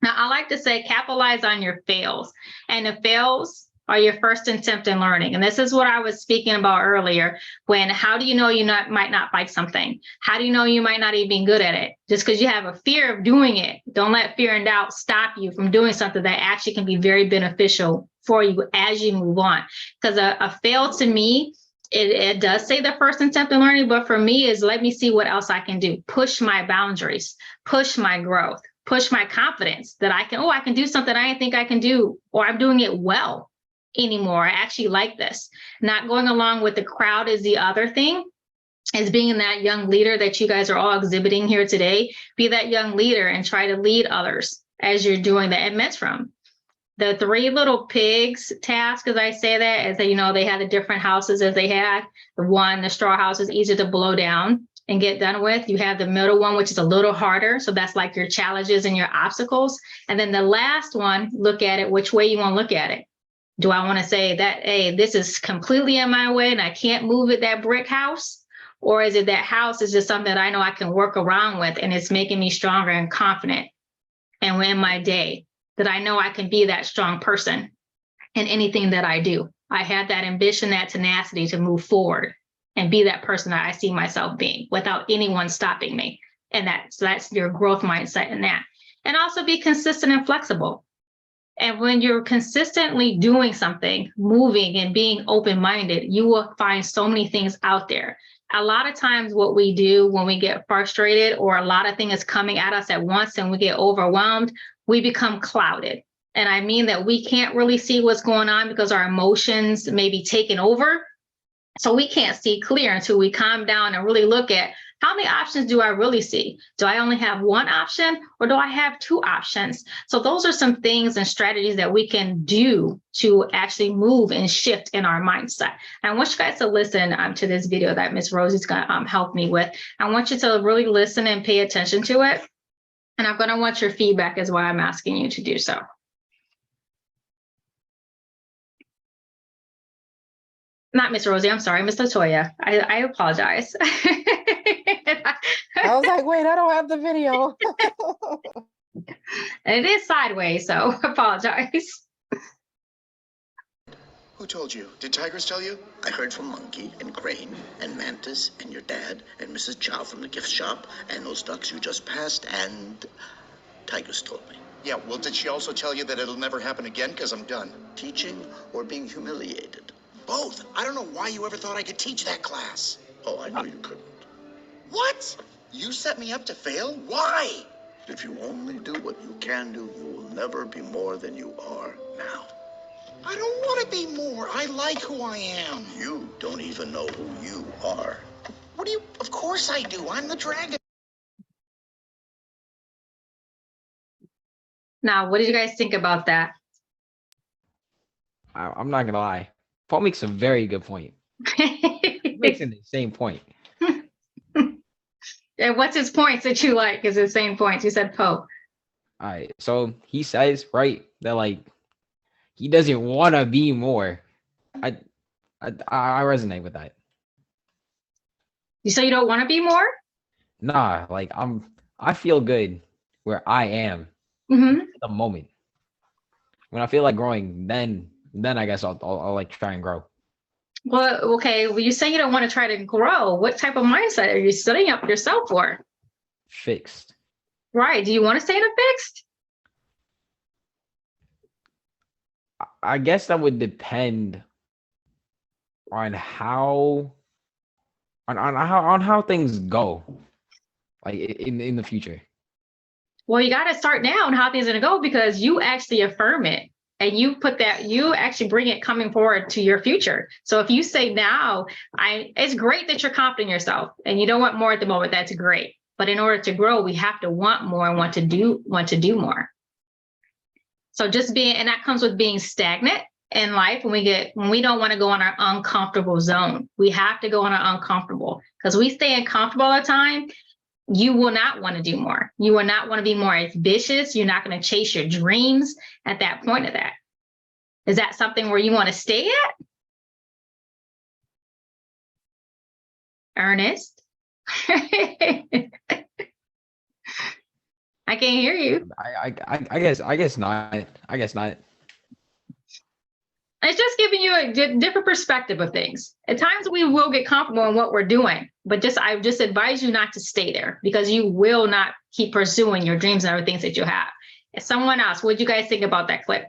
Now, I like to say capitalize on your fails. And the fails are your first attempt in learning. And this is what I was speaking about earlier, when how do you know you might not like something? How do you know you might not even be good at it? Just because you have a fear of doing it, don't let fear and doubt stop you from doing something that actually can be very beneficial for you as you move on. Because a fail to me, it does say the first attempt in learning, but for me is let me see what else I can do. Push my boundaries, push my growth, push my confidence that I can do something I didn't think I can do, or I'm doing it well anymore. I actually like this. Not going along with the crowd is the other thing, is being that young leader that you guys are all exhibiting here today. Be that young leader and try to lead others as you're doing that. It meant from the 3 little pigs task, as I say that, is that, they had the different houses as they had. The straw house is easier to blow down and get done with. You have the middle one, which is a little harder. So that's like your challenges and your obstacles. And then the last one, look at it, which way you want to look at it. Do I want to say that, hey, this is completely in my way and I can't move it, that brick house? Or is it that house is just something that I know I can work around with and it's making me stronger and confident and in my day, that I know I can be that strong person in anything that I do. I had that ambition, that tenacity to move forward and be that person that I see myself being without anyone stopping me. And that's your growth mindset in that. And also be consistent and flexible. And when you're consistently doing something, moving and being open-minded, you will find so many things out there. A lot of times what we do when we get frustrated or a lot of things coming at us at once and we get overwhelmed, we become clouded. And I mean that we can't really see what's going on because our emotions may be taking over. So we can't see clear until we calm down and really look at how many options do I really see? Do I only have one option or do I have two options? So those are some things and strategies that we can do to actually move and shift in our mindset. And I want you guys to listen to this video that Miss Rosie's going to help me with. I want you to really listen and pay attention to it. And I'm going to want your feedback is why I'm asking you to do so. Not Miss Rosie, I'm sorry, Miss Latoya. I apologize. I was like, wait, I don't have the video. And it is sideways, so apologize. Who told you? Did tigers tell you? I heard from Monkey and Crane and Mantis and your dad and Mrs. Chow from the gift shop and those ducks you just passed, and tigers told me. Yeah, well, did she also tell you that it'll never happen again? Because I'm done. Teaching or being humiliated? Both. I don't know why you ever thought I could teach that class. Oh, I know you couldn't. What? You set me up to fail? Why? If you only do what you can do, you will never be more than you are now. I don't want to be more. I like who I am. You don't even know who you are. What do you... Of course I do. I'm the dragon. Now, what did you guys think about that? I'm not gonna lie. Paul makes a very good point. He makes an insane point. And what's his points that you like? Is his same points? You said Poe. All right. So he says, right, that like he doesn't want to be more. I resonate with that. You say you don't want to be more? Nah, like I feel good where I am Mm-hmm. at the moment. When I feel like growing, then I guess I'll like try and grow. Well, okay. Well, you say you don't want to try to grow. What type of mindset are you setting up yourself for? Fixed. Right. Do you want to stay in a fixed? I guess that would depend on how things go, like in the future. Well, you got to start now on how things are going to go because you actually affirm it. And you put that, you actually bring it coming forward to your future. So if you say now, it's great that you're confident in yourself and you don't want more at the moment, that's great. But in order to grow, we have to want more and want to do more. So just being, and that comes with being stagnant in life when we don't want to go in our uncomfortable zone. We have to go in our uncomfortable because we stay uncomfortable all the time. You will not want to do more. You will not want to be more ambitious. You're not going to chase your dreams at that point of that. Is that something where you want to stay at? Ernest? I can't hear you. I guess not. I guess not. It's just giving you a different perspective of things. At times we will get comfortable in what we're doing, but I just advise you not to stay there because you will not keep pursuing your dreams and other things that you have. If someone else, what do you guys think about that clip?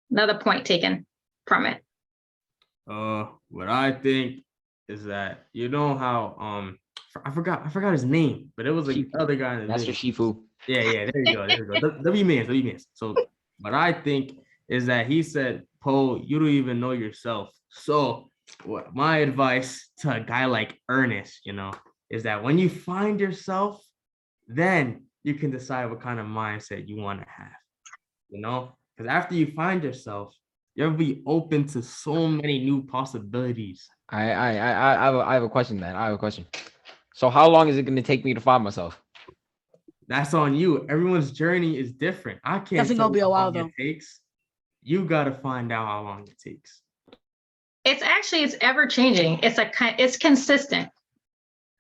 Another point taken from it. What I think is that you know how I forgot his name, but it was like the other guy in the Master Shifu. Yeah, there you go. W-Mans. So what I think is that he said, Poe, you don't even know yourself. So what my advice to a guy like Ernest, is that when you find yourself, then you can decide what kind of mindset you want to have, because after you find yourself, you'll be open to so many new possibilities. I have a question then. I have a question. So how long is it going to take me to find myself? That's on you. Everyone's journey is different. I can't. Definitely gonna be a while though. It takes. You got to find out how long it takes. It's ever changing. It's consistent.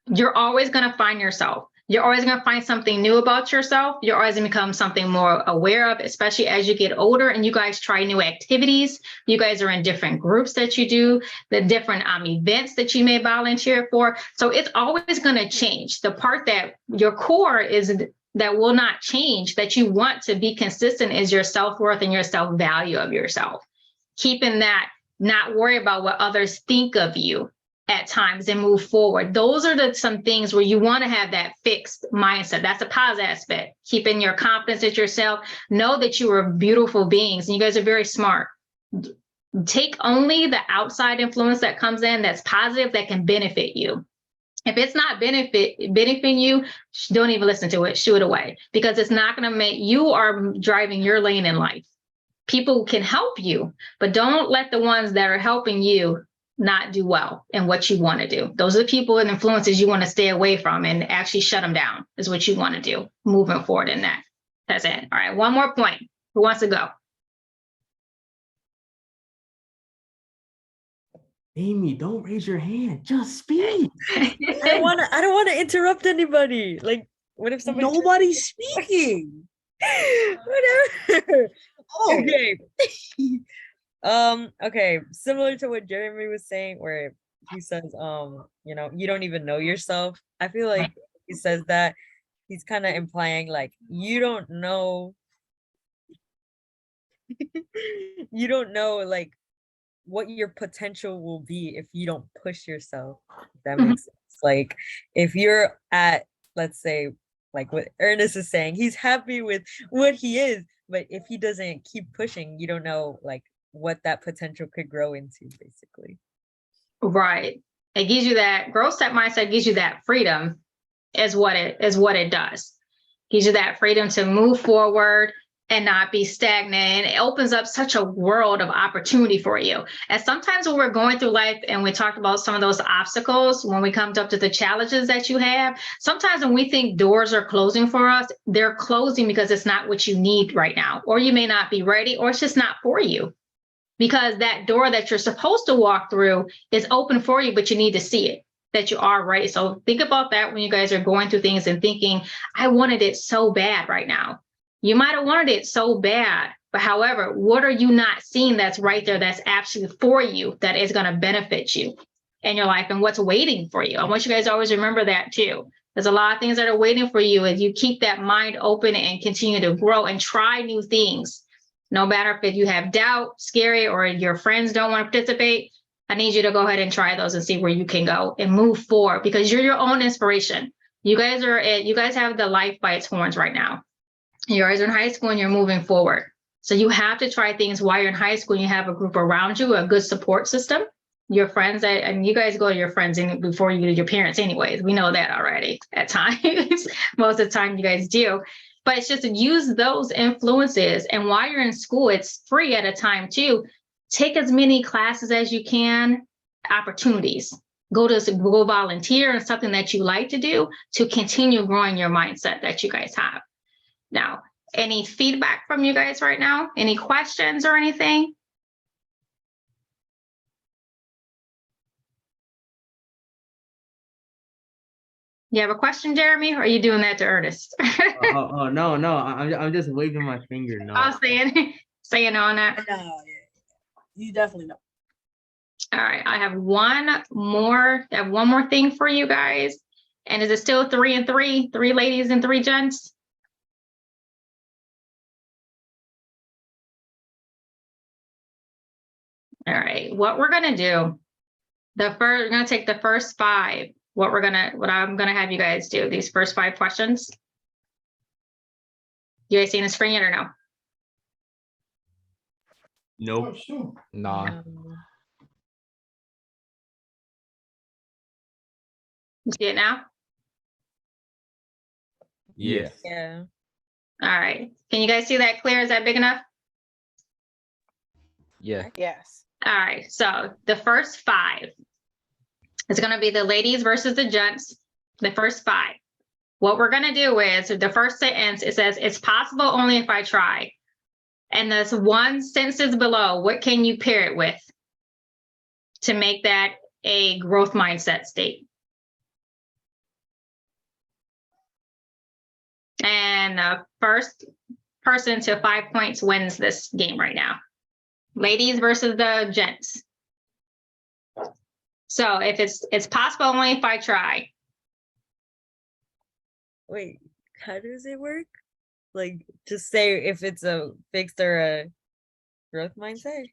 You're always going to find yourself. You're always going to find something new about yourself. You're always going to become something more aware of, especially as you get older and you guys try new activities. You guys are in different groups that you do, the different events that you may volunteer for. So it's always going to change. The part that your core is that will not change, that you want to be consistent, is your self-worth and your self-value of yourself. Keeping that, not worry about what others think of you. at times and move forward. Those are some things where you want to have that fixed mindset. That's a positive aspect. Keeping your confidence in yourself. Know that you are beautiful beings and you guys are very smart. Take only the outside influence that comes in that's positive, that can benefit you. If it's not benefiting you, don't even listen to it. Shoo it away, because it's not going to make you are driving your lane in life. People can help you, but don't let the ones that are helping you not do well in what you want to do. Those are the people and influences you want to stay away from and actually shut them down is what you want to do moving forward in that. That's it. All right. One more point. Who wants to go? Amy, don't raise your hand. Just speak. I don't wanna interrupt anybody. Like, what if somebody Nobody's speaking. whatever. Oh, Okay. Okay, similar to what Jeremy was saying, where he says, you know, you don't even know yourself. I feel like he says that he's kind of implying like you don't know you don't know like what your potential will be if you don't push yourself. If that makes sense. Like if you're at, let's say, like what Ernest is saying, he's happy with what he is, but if he doesn't keep pushing, you don't know like what that potential could grow into, basically. Right. It gives you that growth set mindset, gives you that freedom is what it does. Gives you that freedom to move forward and not be stagnant. And it opens up such a world of opportunity for you. And sometimes when we're going through life and we talked about some of those obstacles, when we come up to the challenges that you have, sometimes when we think doors are closing for us, they're closing because it's not what you need right now, or you may not be ready, or it's just not for you. Because that door that you're supposed to walk through is open for you, but you need to see it, that you are ready. So think about that when you guys are going through things and thinking, I wanted it so bad right now. You might have wanted it so bad, but however, what are you not seeing that's right there that's actually for you, that is going to benefit you in your life, and what's waiting for you? I want you guys to always remember that too. There's a lot of things that are waiting for you as you keep that mind open and continue to grow and try new things. No matter if you have doubt, scary, or your friends don't want to participate, I need you to go ahead and try those and see where you can go and move forward, because you're your own inspiration. You guys have the life by its horns right now. You guys are in high school and you're moving forward. So you have to try things while you're in high school and you have a group around you, a good support system. Your friends, and you guys go to your friends before you go to your parents anyways. We know that already at times. Most of the time you guys do. But it's just to use those influences. And while you're in school, it's free at a time too. Take as many classes as you can, opportunities. Go volunteer in something that you like to do to continue growing your mindset that you guys have. Now, any feedback from you guys right now? Any questions or anything? You have a question, Jeremy? Or are you doing that to Ernest? No. I'm just waving my finger. No. I was saying on that. no, yeah. You definitely know. All right, I have one more thing for you guys. And is it still 3 and 3? 3 ladies and 3 gents? All right, what we're gonna do, we're gonna take the first 5. What I'm gonna have you guys do, these first 5 questions. You guys seen the screen yet or no? Nope. Nah. You see it now? Yes. Yeah. All right. Can you guys see that clear? Is that big enough? Yeah. Yes. All right. So the first 5 is going to be the ladies versus the gents. The first 5. What we're going to do is the first sentence, it says, it's possible only if I try. And there's 1 sentence below. What can you pair it with to make that a growth mindset state? And the first person to 5 points wins this game right now. Ladies versus the gents. So if it's possible only if I try. Wait, how does it work? Like, just say if it's a fixed or a growth mindset?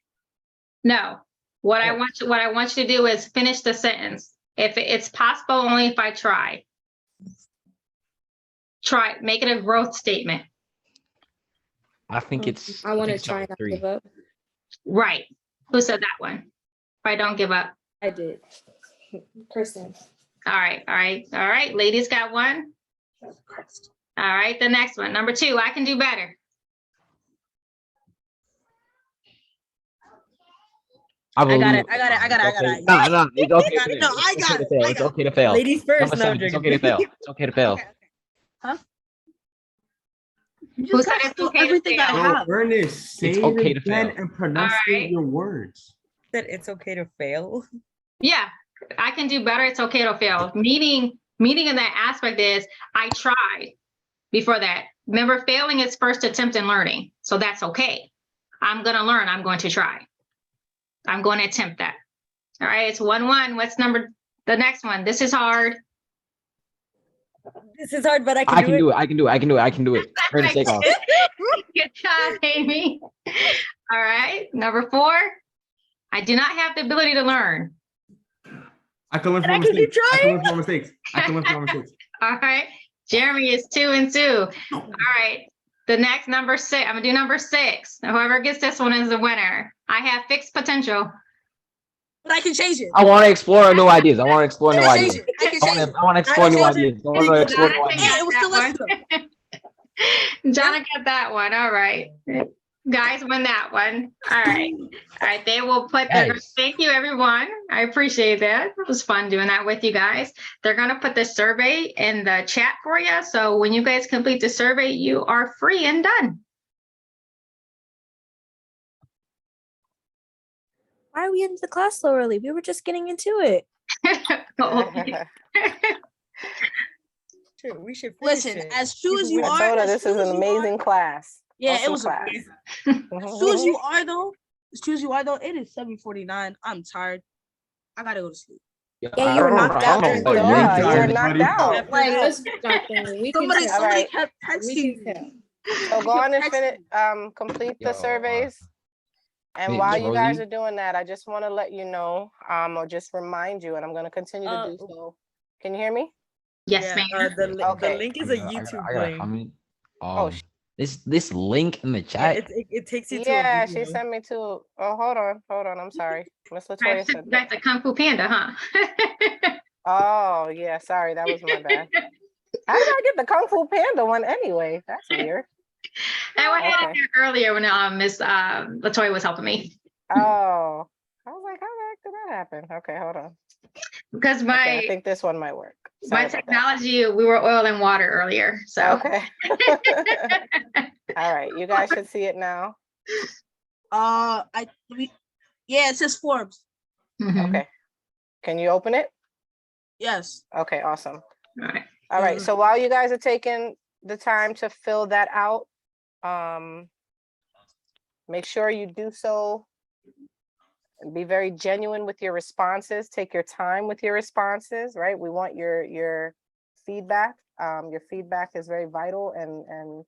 No, What I want you to do is finish the sentence. If it's possible, only if I try. Try, make it a growth statement. I think it's. I want to think it's try number not to 3. give up. Right. Who said that one? If I don't give up. I did. Kristen. All right. Ladies got one. All right. The next one, number 2, I can do better. I got it. No, it's okay. I got it. No, I got it. It's okay to fail. Ladies first. Number No, 7, it's okay to fail. It's okay to fail. Huh? You Who just said gotta it's steal okay to everything I fail? have. Ernest, say It's it okay to again fail. and pronunciate right. your words. That it's okay to fail. Yeah, I can do better. It's okay to fail. Meaning in that aspect is I tried before that. Remember, failing is first attempt in learning. So that's okay. I'm going to learn. I'm going to try. I'm going to attempt that. All right. It's 1-1. What's the next one? This is hard. This is hard, but I I can do it. I can do it. Ernest, take off. Good job, Amy. All right. Number 4, I do not have the ability to learn. I can learn from I my can keep mistakes. I can trying. learn from my mistakes. I can learn from my mistakes. All right. Jeremy is 2 and 2. All right. The next number 6. I'm gonna do number 6. Whoever gets this one is the winner. I have fixed potential. But I can change it. I want to explore new ideas. I want to explore new I can change ideas. it. I can change it. I want to explore I can new change it. ideas. I want to explore new Jonathan ideas. Hey, it was still got less that one. Jonathan got that one. All right. Guys win that one. All right. All right. They will put Yes. thank you, everyone. I appreciate that. It was fun doing that with you guys. They're going to put the survey in the chat for you. So when you guys complete the survey, you are free and done. Why are we into the class so early? We were just getting into it. Okay. Sure, we should finish Listen, it. as true as you I are, Told her as this true is as an you are- amazing class. Yeah, Awesome it was class. amazing. As true as you are, though, it is 7:49. I'm tired. I gotta go to sleep. Yeah, you were knocked out during Oh, the you're you tired, were knocked buddy. out. Like, Let's jump in. We can somebody tell. All right. kept We texting can me. So go on and Text finish, me. complete Yo, the surveys. And wait, while you guys Rosie? are doing that, I just want to let you know, or just remind you, and I'm going to continue to do so. Can you hear me? Yes, Yeah, ma'am. the Okay. link is a YouTube I got a link. comment. Oh, This link in the Yeah, chat. it takes you to a yeah, video. she sent me to. Oh, hold on. I'm sorry. Miss Latoya said that. That's a Kung Fu Panda, huh? Oh, yeah. Sorry, that was my bad. How did I get the Kung Fu Panda one anyway? That's weird. I had Okay. it there earlier when Miss Latoya was helping me. Oh, I was like, how the heck did that happen? Okay, hold on. Because Okay, I think this one might work. my Sorry about that. technology, we were oil and water earlier. So Okay. All right, you guys should see it now. Yeah, it says Forbes. Mhm. Okay. Can you open it? Yes. Okay, awesome. All right. All right, so while you guys are taking the time to fill that out, make sure you do so and be very genuine with your responses. Take your time with your responses, right? We want your feedback. Your feedback is very vital and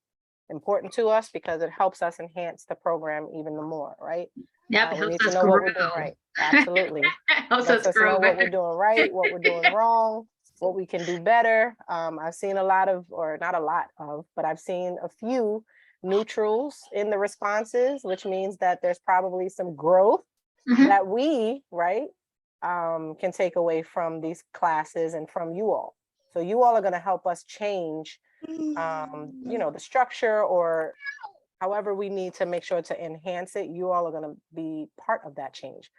important to us because it helps us enhance the program even more, right? Yep, it We helps need to us know what we're grow. doing right. Absolutely. Helps Lets us us grow know what we're better. doing right, what we're doing wrong, what we can do better. I've seen a lot of, or not a lot of, but I've seen a few neutrals in the responses, which means that there's probably some growth Mhm. that we, right, can take away from these classes and from you all. So you all are going to help us change, the structure or however we need to make sure to enhance it. You all are going to be part of that change.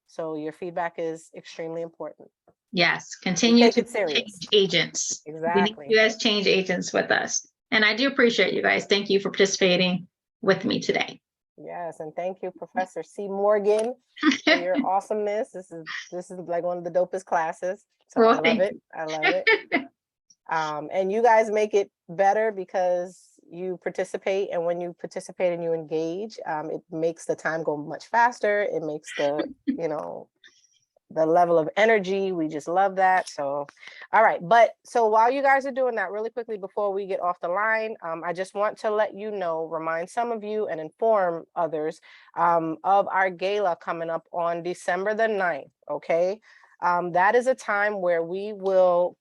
So your feedback is extremely important. Yes, continue take to it serious. change agents. We need Exactly. you guys change agents with us. And I do appreciate you guys. Thank you for participating with me today. Yes, and thank you, Professor C. Morgan, for your awesomeness. This is like one of the dopest classes. So Well, I love thank it. I love it. And you guys make it better because you participate, and when you participate and you engage, it makes the time go much faster. It makes the, the level of energy. We just love that. So, all right. But so while you guys are doing that, really quickly before we get off the line, I just want to let you know, remind some of you and inform others of our gala coming up on December the 9th. Okay. That is a time where we will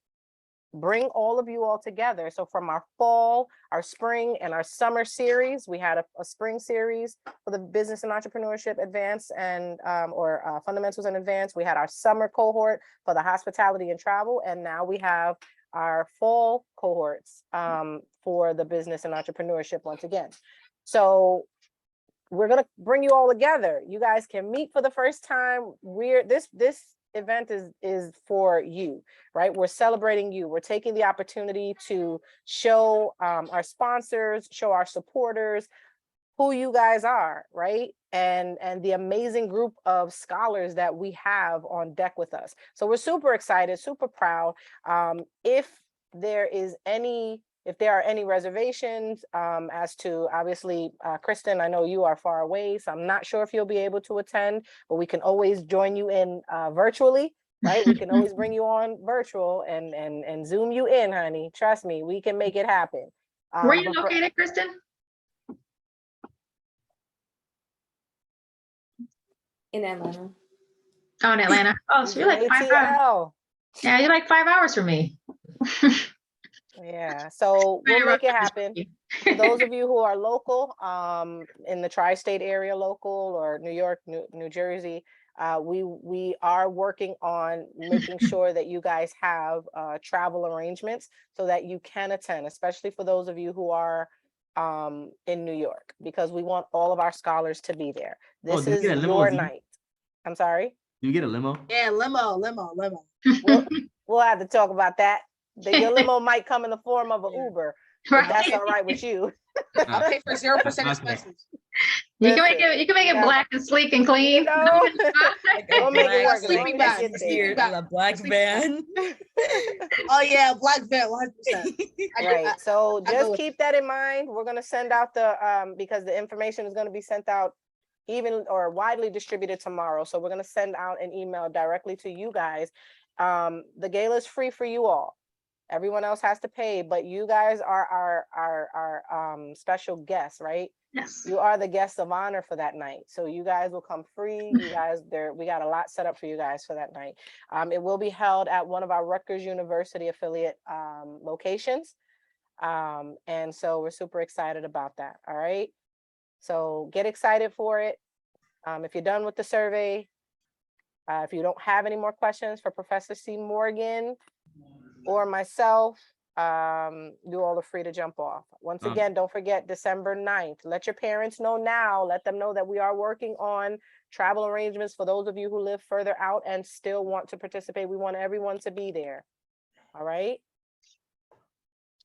bring all of you all together. So from our fall, our spring, and our summer series, we had a spring series for the business and entrepreneurship advanced and fundamentals and advanced. We had our summer cohort for the hospitality and travel, and now we have our fall cohorts for the business and entrepreneurship once again. So we're gonna bring you all together. You guys can meet for the first time. This event is for you, right? We're celebrating you. We're taking the opportunity to show our sponsors, show our supporters who you guys are, right? And the amazing group of scholars that we have on deck with us. So we're super excited, super proud. If there are any reservations as to, obviously, Kristen, I know you are far away, so I'm not sure if you'll be able to attend, but we can always join you in virtually, right? We can always bring you on virtual and Zoom you in, honey. Trust me, we can make it happen. Where are you located, Kristen? In Atlanta. Oh, in Atlanta. Oh, so you're like 5 hours. Yeah, you're like 5 hours from me. Yeah, so we'll make it happen. For those of you who are local, in the tri-state area, local, or New York, New Jersey, we are working on making sure that you guys have travel arrangements so that you can attend, especially for those of you who are in New York, because we want all of our scholars to be there. This is your night. I'm sorry? Do you get a limo? Yeah, limo. We'll have to talk about that. Your limo might come in the form of an Uber, if that's all right with you. I'll pay for 0% expenses. You can make it black and sleek and clean. We'll make it work. Sleeping bag. A black van. Oh yeah, black van, 100%. Right. So just keep that in mind. We're gonna send out because the information is gonna be sent out even or widely distributed tomorrow. So we're gonna send out an email directly to you guys. The gala is free for you all. Everyone else has to pay, but you guys are our special guests, right? Yes. You are the guests of honor for that night. So you guys will come free. You guys, we got a lot set up for you guys for that night. It will be held at one of our Rutgers University affiliate locations. And so we're super excited about that. All right. So get excited for it. If you're done with the survey, if you don't have any more questions for Professor C. Morgan or myself, you all are free to jump off. Once again, don't forget December 9th. Let your parents know now. Let them know that we are working on travel arrangements for those of you who live further out and still want to participate. We want everyone to be there. All right.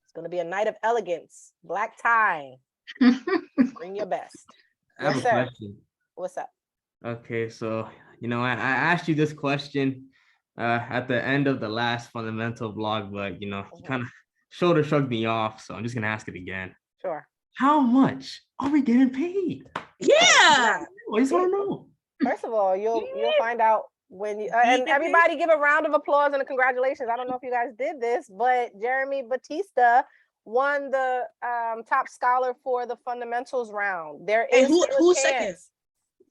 It's going to be a night of elegance, black tie. Bring your best. I have a question. What's up? Okay, so I asked you this question at the end of the last fundamental vlog, but you kind of shoulder shrugged me off, so I'm just gonna ask it again. Sure. How much are we getting paid? Yeah, I just want to know. First of all, you'll find out when you and everybody give a round of applause and a congratulations. I don't know if you guys did this, but Jeremy Batista won the top scholar for the fundamentals round. There is who's second?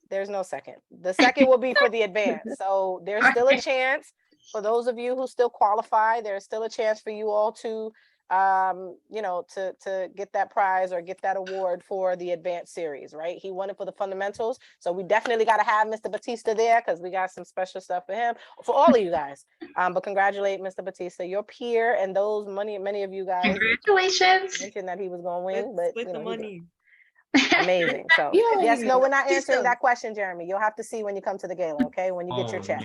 There's no second. The second will be for the advanced. So there's still a chance for those of you who still qualify. There's still a chance for you all to to get that prize or get that award for the advanced series, right? He won it for the fundamentals. So we definitely got to have Mr. Batista there because we got some special stuff for him, for all of you guys. But congratulate Mr. Batista, your peer, and those many of you guys. Congratulations. Mentioned that he was going to win, but with the money. Amazing. So yes, no, we're not answering that question, Jeremy. You'll have to see when you come to the gala, okay? When you get your check.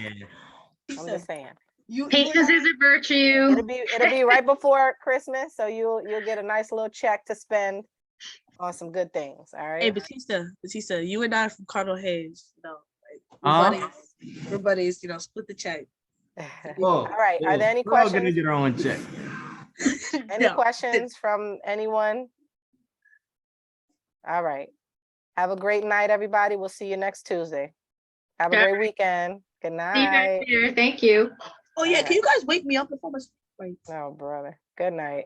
I'm just saying. Patience is a virtue. It'll be right before Christmas, so you'll get a nice little check to spend on some good things. All right. Hey, Batista, you and I from Cardinal Hayes, we're buddies. Split the check. All right. Are there any questions? We're all gonna get our own check. Any questions from anyone? All right. Have a great night, everybody. We'll see you next Tuesday. Have a great weekend. Good See you guys night. later. Thank you. Oh yeah, can you guys wake me up before my? Wait. No, brother. Good night.